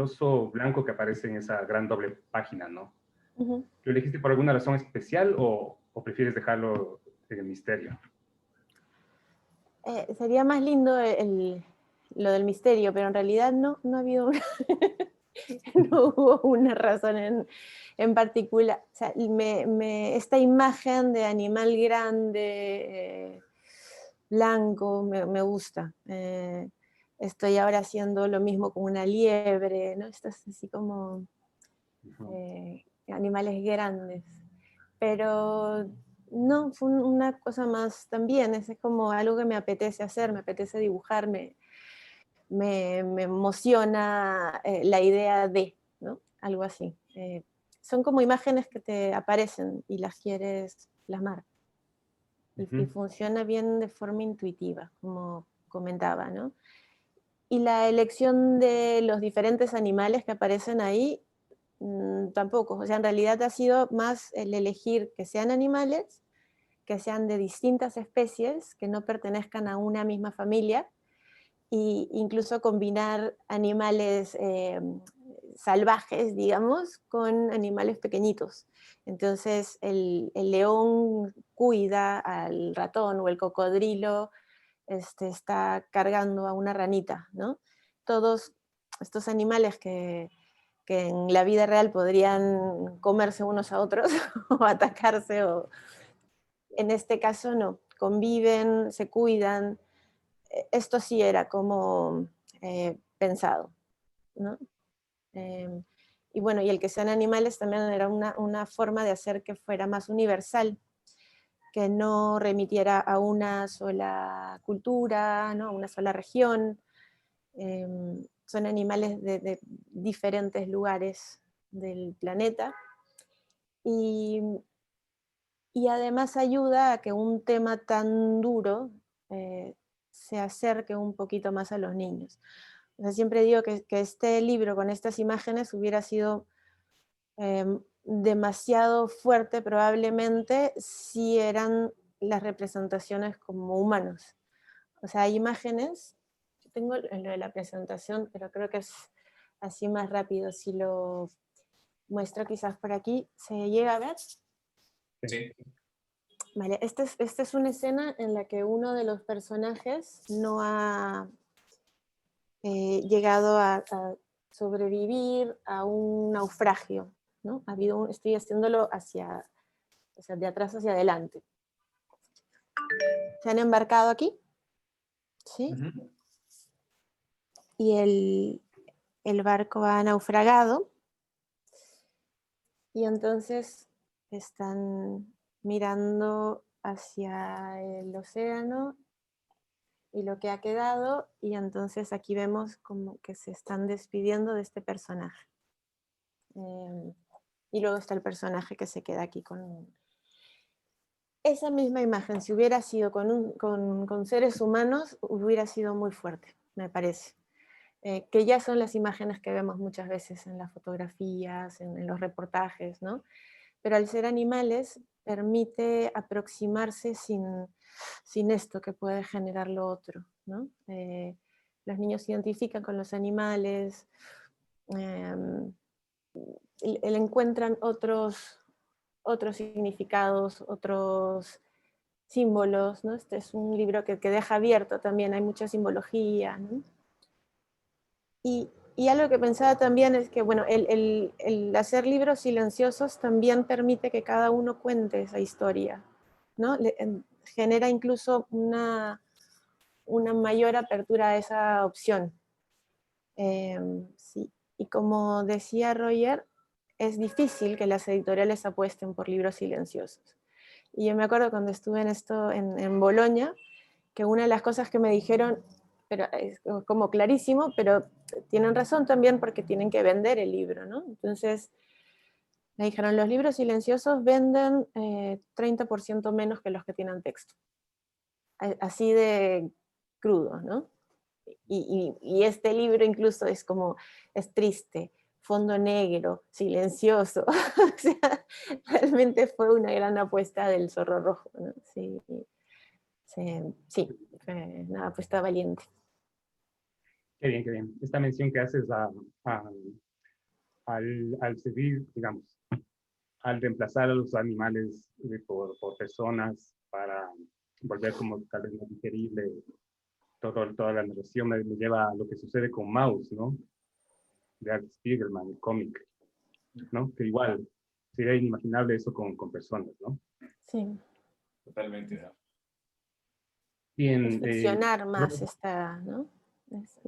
oso blanco que aparece en esa gran doble página, ¿no? Ujú. ¿Lo elegiste por alguna razón especial o prefieres dejarlo en el misterio? Sería más lindo lo del misterio, pero en realidad no ha habido no hubo una razón en particular. O sea, esta imagen de animal grande, blanco, me gusta. Estoy ahora haciendo lo mismo con una liebre, ¿no? Estas así como animales grandes. Pero no, fue una cosa más también, es como algo que me apetece hacer, me apetece dibujarme, me emociona la idea de, ¿no? Algo así. Son como imágenes que te aparecen y las quieres plasmar. Y funciona bien de forma intuitiva, como comentaba, ¿no? Y la elección de los diferentes animales que aparecen ahí, tampoco. O sea, en realidad ha sido más el elegir que sean animales, que sean de distintas especies, que no pertenezcan a una misma familia, e incluso combinar animales salvajes, digamos, con animales pequeñitos. Entonces el león cuida al ratón o el cocodrilo está cargando a una ranita, ¿no? Todos estos animales que en la vida real podrían comerse unos a otros o atacarse, en este caso no, conviven, se cuidan. Esto sí era como pensado, ¿no? Eh, y bueno, y el que sean animales también era una forma de hacer que fuera más universal, que no remitiera a una sola cultura, ¿no? A una sola región. Son animales de diferentes lugares del planeta. Y, y además ayuda a que un tema tan duro se acerque un poquito más a los niños. O sea, siempre digo que este libro con estas imágenes hubiera sido demasiado fuerte probablemente si eran las representaciones como humanos. O sea, hay imágenes, yo tengo lo de la presentación, pero creo que es así más rápido. Si lo muestro quizás por aquí, ¿se llega a ver? Sí. Vale, esta es una escena en la que uno de los personajes no ha llegado a sobrevivir a un naufragio, ¿no? Estoy haciéndolo o sea, de atrás hacia adelante. Se han embarcado aquí, ¿sí? Uh-huh. Y el barco ha naufragado, y entonces están mirando hacia el océano y lo que ha quedado, y entonces aquí vemos como que se están despidiendo de este personaje. Y luego está el personaje que se queda aquí con esa misma imagen. Si hubiera sido con seres humanos, hubiera sido muy fuerte, me parece. Que ya son las imágenes que vemos muchas veces en las fotografías, en los reportajes, ¿no? Pero al ser animales permite aproximarse sin esto que puede generar lo otro, ¿no? Los niños se identifican con los animales, le encuentran otros significados, otros símbolos, ¿no? Este es un libro que deja abierto también, hay mucha simbología, ¿no? Y algo que pensaba también es que, bueno, el hacer libros silenciosos también permite que cada uno cuente esa historia, ¿no? Genera incluso una mayor apertura a esa opción. Sí. Y como decía Roger, es difícil que las editoriales apuesten por libros silenciosos. Y yo me acuerdo cuando estuve en Bolonia, que una de las cosas que me dijeron, pero es como clarísimo, pero tienen razón también porque tienen que vender el libro, ¿no? Entonces me dijeron, los libros silenciosos venden 30% menos que los que tienen texto. Así de crudo, ¿no? Y este libro incluso es triste, fondo negro, silencioso. O sea, realmente fue una gran apuesta del Zorro Rojo, ¿no? Sí, sí, fue una apuesta valiente. Qué bien, qué bien. Esta mención que haces al seguir, digamos, al reemplazar a los animales por personas para volver como tal vez más digerible toda la narración me lleva a lo que sucede con Maus, ¿no? De Art Spiegelman, el cómic, ¿no? Que igual sería inimaginable eso con personas, ¿no? Sí. Totalmente, ¿no? Bien, Es ficcionar más ¿no? Es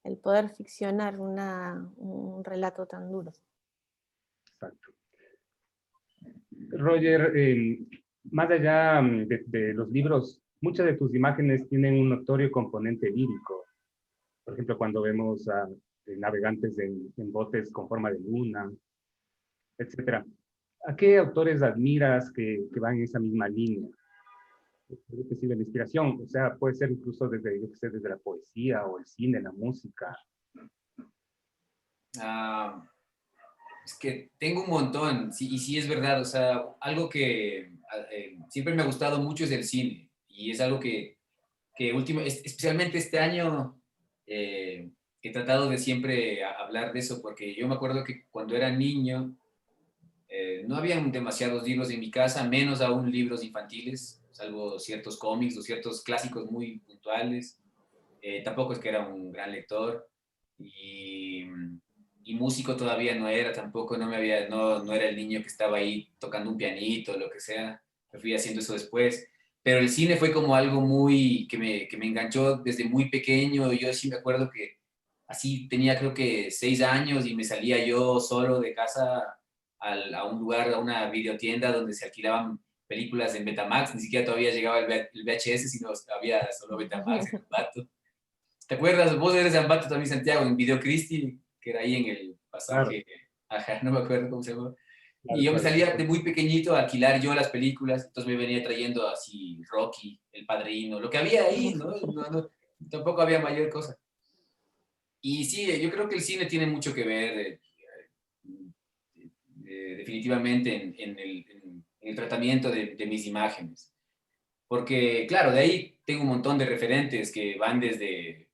el poder ficcionar un relato tan duro. exacto. Roger, más allá de los libros, muchas de tus imágenes tienen un notorio componente lírico. Por ejemplo, cuando vemos a navegantes en botes con forma de luna, etcétera. ¿A qué autores admiras que van en esa misma línea? ¿Qué te sirve la inspiración? O sea, puede ser incluso desde, yo qué sé, desde la poesía o el cine, la música. Es que tengo un montón, sí, y sí es verdad, o sea, algo que siempre me ha gustado mucho es el cine, y es algo que especialmente este año, he tratado de siempre hablar de eso, porque yo me acuerdo que cuando era niño, no habían demasiados libros en mi casa, menos aún libros infantiles, salvo ciertos cómics o ciertos clásicos muy puntuales. Tampoco es que era un gran lector y músico todavía no era, tampoco no era el niño que estaba ahí tocando un pianito o lo que sea. Me fui haciendo eso después. Pero el cine fue como algo que me enganchó desde muy pequeño. Yo sí me acuerdo que así tenía creo que 6 años y me salía yo solo de casa a un lugar, a una videotienda donde se alquilaban películas en Betamax. Ni siquiera todavía llegaba el VHS, sino había solo Betamax en Ambato. ¿Te acuerdas? Vos eres de Ambato también, Santiago, en Video Cristi, que era ahí en el Claro, pasaje. Ajá, no me acuerdo cómo se llama. Y claro, yo me claro. salía de muy pequeñito a alquilar yo las películas, entonces me venía trayendo así Rocky, El Padrino, lo que había ahí, ¿no? Tampoco había mayor cosa. Y sí, yo creo que el cine tiene mucho que ver definitivamente en el tratamiento de mis imágenes. Porque, claro, de ahí tengo un montón de referentes que van desde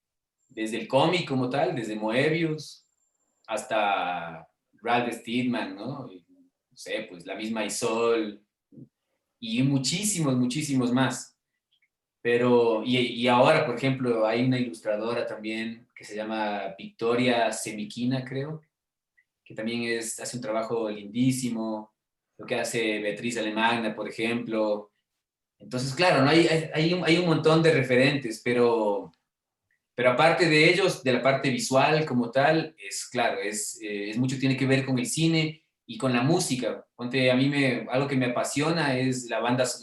el cómic como tal, desde Moebius hasta Ralph Steadman, ¿no? Y, no sé, pues la misma Isol y muchísimos, muchísimos más. Pero, y ahora, por ejemplo, hay una ilustradora también que se llama Victoria Semiquina, creo, que también hace un trabajo lindísimo, lo que hace Beatriz Alemagna, por ejemplo. Entonces, claro, ¿no? Hay un montón de referentes, pero aparte de ellos, de la parte visual como tal, es claro, es mucho tiene que ver con el cine y con la música. Ponte, algo que me apasiona es las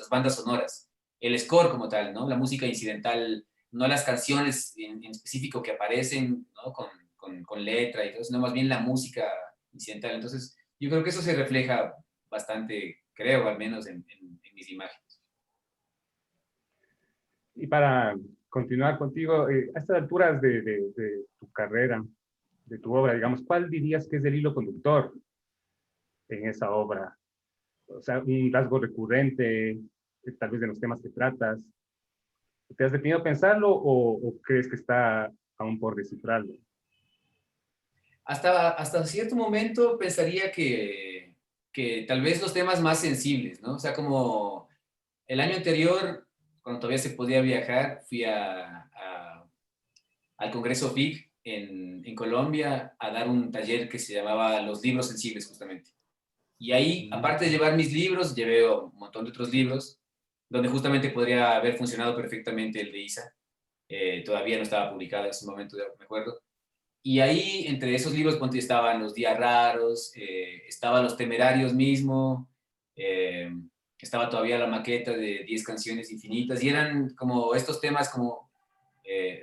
bandas sonoras, el score como tal, ¿no? La música incidental, no las canciones en específico que aparecen, ¿no? Con letra y todo, sino más bien la música incidental. Entonces, yo creo que eso se refleja bastante, creo, al menos en mis imágenes. Y para continuar contigo, a estas alturas de tu carrera, de tu obra, digamos, ¿cuál dirías que es el hilo conductor en esa obra? O sea, un rasgo recurrente, tal vez de los temas que tratas. ¿Te has detenido a pensarlo o crees que está aún por descifrarlo? hasta cierto momento pensaría que tal vez los temas más sensibles, ¿no? O sea, como el año anterior, cuando todavía se podía viajar, fui al Congreso FIC en Colombia a dar un taller que se llamaba Los libros sensibles, justamente. Y ahí, aparte de llevar mis libros, llevé un montón de otros libros, donde justamente podría haber funcionado perfectamente el de Isa. Todavía no estaba publicado en ese momento, me acuerdo. Y ahí, entre esos libros, ponte, estaban Los días raros, estaban Los temerarios mismo, eh, estaba todavía la maqueta de 10 canciones infinitas, y eran como estos temas como,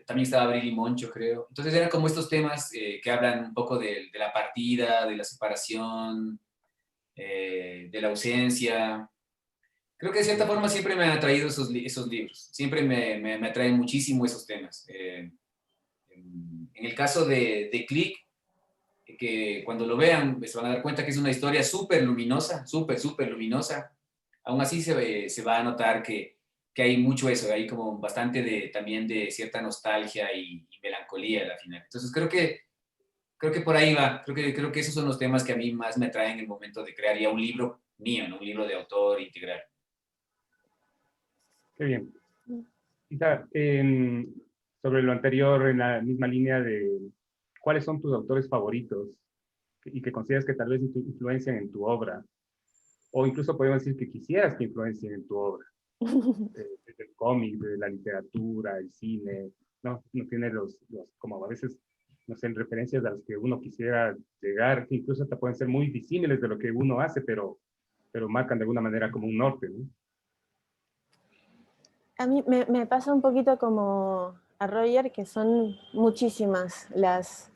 también estaba Abril y Moncho, creo. Entonces eran como estos temas que hablan un poco de la partida, de la separación, de la ausencia. Creo que de cierta forma siempre me han atraído esos libros, siempre me atraen muchísimo esos temas. En el caso de Click, que cuando lo vean se van a dar cuenta que es una historia súper luminosa, súper luminosa. Aún así se va a notar que hay mucho eso, hay como bastante también de cierta nostalgia y melancolía a la final. Entonces creo que por ahí va, creo que esos son los temas que a mí más me atraen en el momento de crear ya un libro mío, ¿no? Un libro de autor integral. Qué bien. Quizá, sobre lo anterior, en la misma línea de cuáles son tus autores favoritos y que consideras que tal vez influencian en tu obra, o incluso podemos decir que quisieras que influencien en tu obra, desde el cómic, de la literatura, el cine, no tiene como a veces, no sé, referencias a las que uno quisiera llegar, que incluso hasta pueden ser muy disímiles de lo que uno hace, pero marcan de alguna manera como un norte, ¿no? A mí me pasa un poquito como a Roger, que son muchísimas las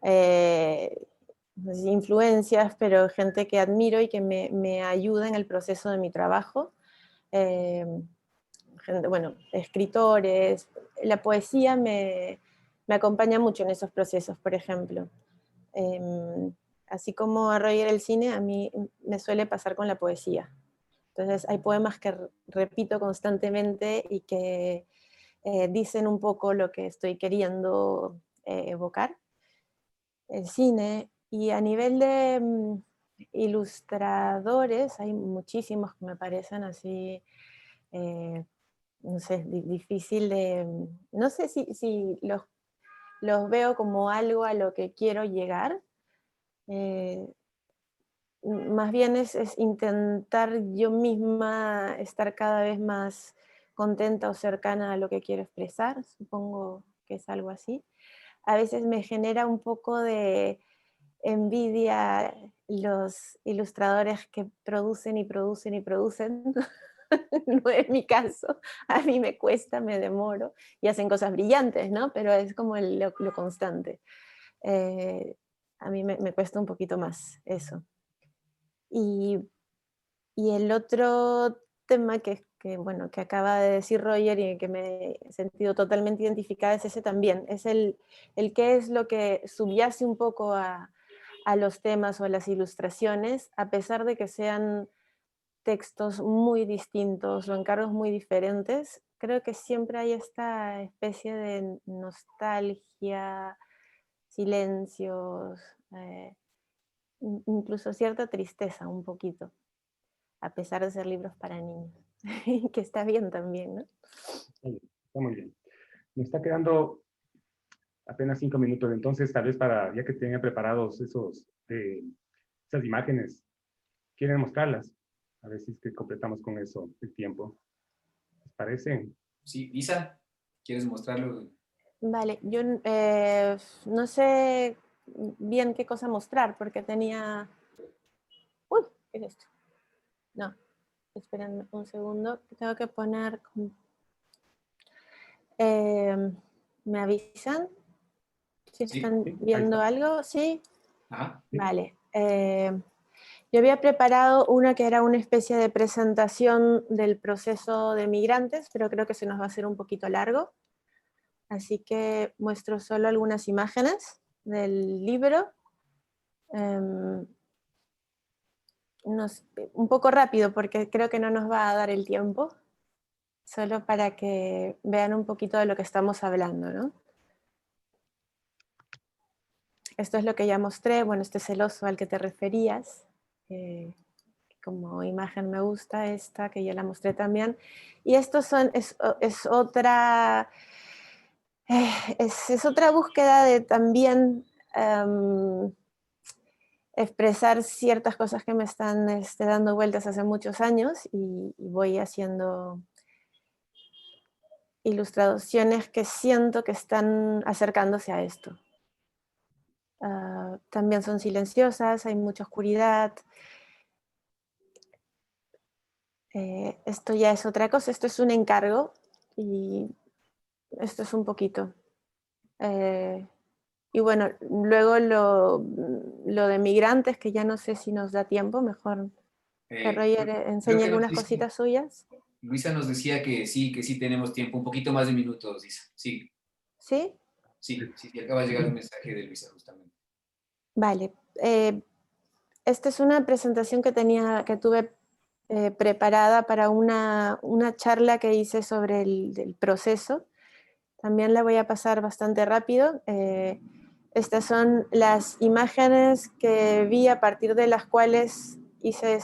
no sé si influencias, pero gente que admiro y que me ayuda en el proceso de mi trabajo. Gente, bueno, escritores, la poesía me acompaña mucho en esos procesos, por ejemplo. Así como a Roger el cine, a mí me suele pasar con la poesía. Entonces hay poemas que repito constantemente y que dicen un poco lo que estoy queriendo evocar. El cine, y a nivel de ilustradores, hay muchísimos que me parecen así, no sé, difícil de, no sé si los veo como algo a lo que quiero llegar. eh, Más bien es intentar yo misma estar cada vez más contenta o cercana a lo que quiero expresar, supongo que es algo así. A veces me genera un poco de envidia los ilustradores que producen y producen y producen. No es mi caso, a mí me cuesta, me demoro, y hacen cosas brillantes, ¿no? Pero es como lo constante. Eh, a mí me cuesta un poquito más eso. Y, y el otro tema bueno, que acaba de decir Roger y que me he sentido totalmente identificada es ese también, es el qué es lo que subyace un poco a los temas o a las ilustraciones, a pesar de que sean textos muy distintos o encargos muy diferentes, creo que siempre hay esta especie de nostalgia, silencios, incluso cierta tristeza un poquito, a pesar de ser libros para niños, que está bien también, ¿no? Está muy bien. Nos está quedando apenas 5 minutos, entonces tal vez ya que tengan preparados esas imágenes, ¿quieren mostrarlas? A ver si es que completamos con eso el tiempo. ¿Les parece? Sí, Isa, ¿quieres mostrarlo? Vale, yo no sé bien qué cosa mostrar, porque tenía... Uy, ¿qué es esto? No, esperen un segundo, tengo que poner... ¿Me avisan si Sí. están Sí, ahí viendo está. algo? ¿Sí? Ajá. Sí. Vale. Yo había preparado una que era una especie de presentación del proceso de migrantes, pero creo que se nos va a hacer un poquito largo. Así que muestro solo algunas imágenes del libro. Un poco rápido porque creo que no nos va a dar el tiempo, solo para que vean un poquito de lo que estamos hablando, ¿no? esto es lo que ya mostré. Bueno, este es el oso al que te referías. Como imagen me gusta esta, que ya la mostré también. Y esto es otra búsqueda de también expresar ciertas cosas que me están dando vueltas hace muchos años, y voy haciendo ilustraciones que siento que están acercándose a esto. También son silenciosas, hay mucha oscuridad. Esto ya es otra cosa, esto es un encargo, y esto es un poquito. Y bueno, luego lo de migrantes, que ya no sé si nos da tiempo, mejor que Roger Creo enseñe que algunas cositas suyas. Luisa nos decía que sí tenemos tiempo, un poquito más de minutos, Isa. Sí, ¿Sí? sí, acaba de llegar un mensaje de Luisa justamente. Vale. Esta es una presentación que tuve preparada para una charla que hice sobre el proceso. También la voy a pasar bastante rápido. Estas son las imágenes que vi a partir de las cuales hice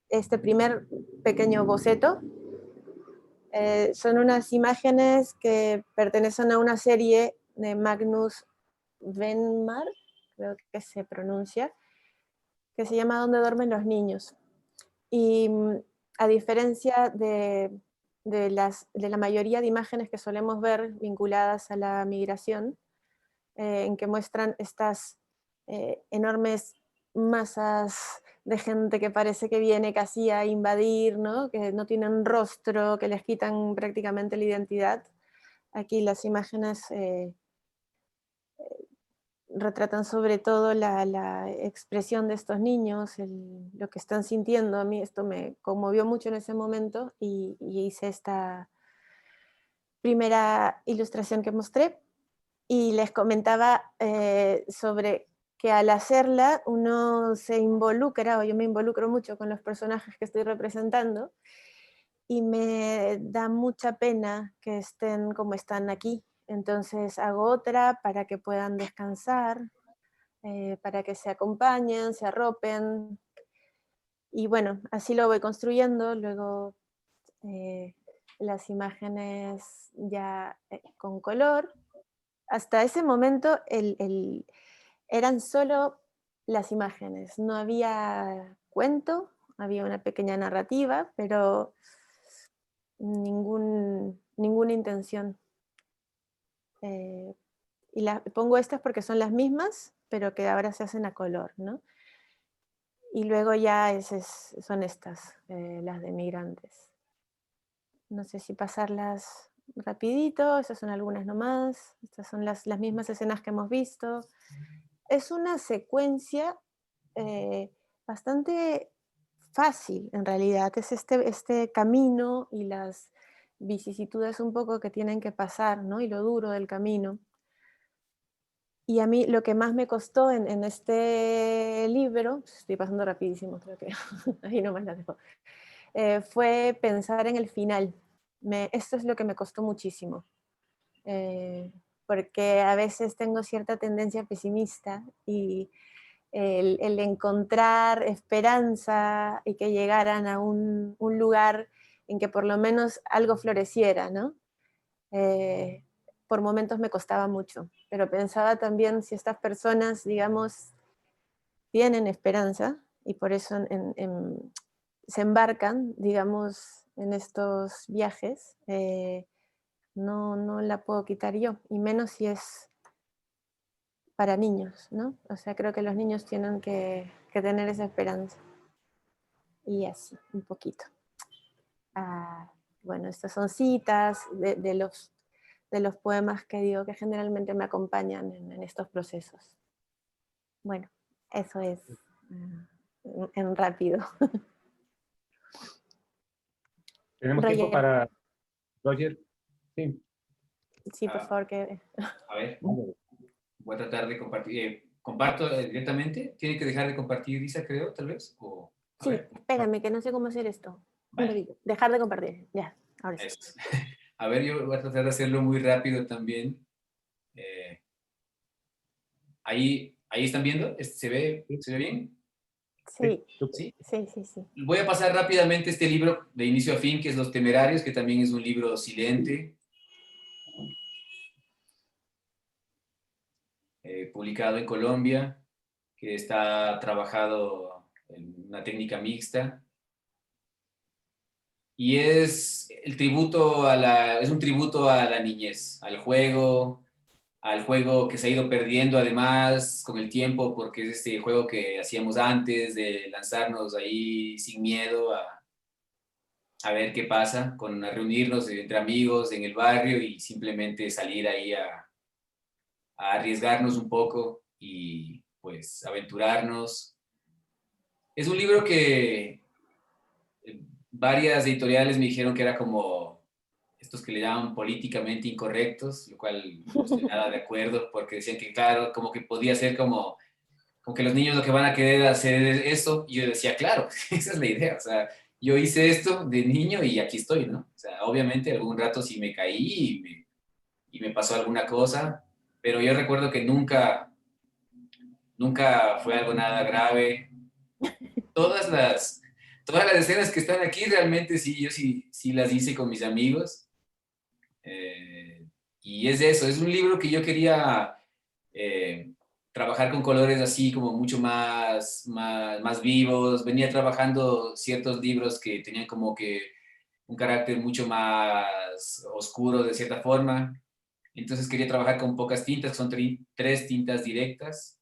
este primer pequeño boceto. Son unas imágenes que pertenecen a una serie de Magnus Venmark, creo que se pronuncia, que se llama ¿Dónde duermen los niños? Y a diferencia de la mayoría de imágenes que solemos ver vinculadas a la migración, en que muestran estas enormes masas de gente que parece que viene casi a invadir, ¿no? Que no tienen rostro, que les quitan prácticamente la identidad. Aquí las imágenes retratan sobre todo la expresión de estos niños, lo que están sintiendo. A mí esto me conmovió mucho en ese momento, y hice esta primera ilustración que mostré. Y les comentaba sobre que al hacerla uno se involucra, o yo me involucro mucho con los personajes que estoy representando, y me da mucha pena que estén como están aquí. Entonces hago otra para que puedan descansar, para que se acompañen, se arropen. Y bueno, así lo voy construyendo. Luego las imágenes ya con color. Hasta ese momento eran solo las imágenes, no había cuento, había una pequeña narrativa, pero ninguna intención. Y pongo estas porque son las mismas, pero que ahora se hacen a color, ¿no? Y luego ya son estas, las de migrantes. No sé si pasarlas rapidito, esas son algunas nomás, estas son las mismas escenas que hemos visto. Es una secuencia bastante fácil en realidad, es este camino y las vicisitudes un poco que tienen que pasar, ¿no? Y lo duro del camino. Y a mí lo que más me costó en este libro, estoy pasando rapidísimo, creo que ahí nomás la dejo, fue pensar en el final. Esto es lo que me costó muchísimo, porque a veces tengo cierta tendencia pesimista, y el encontrar esperanza y que llegaran a un lugar en que por lo menos algo floreciera, ¿no? Por momentos me costaba mucho, pero pensaba también si estas personas, digamos, tienen esperanza y por eso se embarcan, digamos, en estos viajes, no la puedo quitar yo, y menos si es para niños, ¿no? O sea, creo que los niños tienen que tener esa esperanza. Y así, un poquito. Bueno, estas son citas de los poemas que digo que generalmente me acompañan en estos procesos. Bueno, eso es en rápido. ¿Tenemos tiempo Roger, para Roger? Sí. sí, por favor. A ver, voy a tratar de compartir. ¿Comparto directamente? ¿Tiene que dejar de compartir, Isa, creo, tal vez? Sí, espérame, que no sé cómo hacer esto. Vale. Dejar de compartir, ya, ahora sí. A ver, yo voy a tratar de hacerlo muy rápido también. ahí están viendo, ¿se ve bien? Sí, ¿Sí? sí, sí, sí. Voy a pasar rápidamente este libro de inicio a fin, que es Los Temerarios, que también es un libro silente, publicado en Colombia, que está trabajado en una técnica mixta. Y es un tributo a la niñez, al juego que se ha ido perdiendo además con el tiempo, porque es este juego que hacíamos antes de lanzarnos ahí sin miedo a ver qué pasa, a reunirnos entre amigos en el barrio y simplemente salir ahí a arriesgarnos un poco y pues aventurarnos. Es un libro que varias editoriales me dijeron que era como estos que le llaman políticamente incorrectos, lo cual no estoy nada de acuerdo, porque decían que, claro, como que podía ser como que los niños lo que van a querer hacer es esto, y yo decía, claro, esa es la idea, o sea, yo hice esto de niño y aquí estoy, ¿no? O sea, obviamente algún rato sí me caí y me pasó alguna cosa, pero yo recuerdo que nunca fue algo nada grave. Todas las, todas las escenas que están aquí realmente sí, yo sí las hice con mis amigos. Y es eso, es un libro que yo quería trabajar con colores así como mucho más vivos. Venía trabajando ciertos libros que tenían como que un carácter mucho más oscuro de cierta forma. Entonces quería trabajar con pocas tintas, que son tres tintas directas,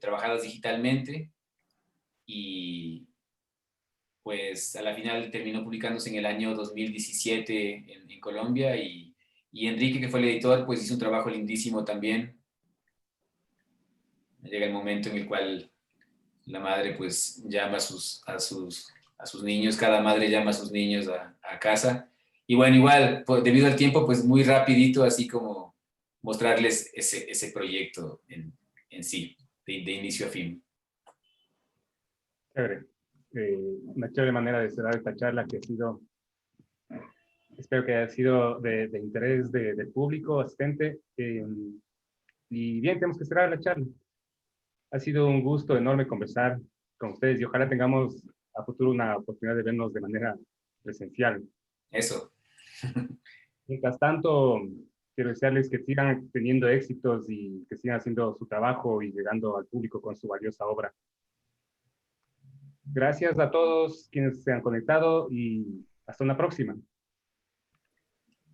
trabajadas digitalmente. Y pues a la final terminó publicándose en el año 2017 en Colombia y Enrique, que fue el editor, pues hizo un trabajo lindísimo también. Llega el momento en el cual la madre pues llama a sus niños, cada madre llama a sus niños a casa. Y bueno, igual, pues, debido al tiempo, pues muy rapidito, así como mostrarles ese proyecto en sí, de inicio a fin. Chévere. Una chévere manera de cerrar esta charla que ha sido, espero que haya sido de interés del público asistente. Y bien, tenemos que cerrar la charla. Ha sido un gusto enorme conversar con ustedes y ojalá tengamos a futuro una oportunidad de vernos de manera presencial. Eso. Mientras tanto, quiero desearles que sigan teniendo éxitos y que sigan haciendo su trabajo y llegando al público con su valiosa obra. Gracias a todos quienes se han conectado y hasta una próxima.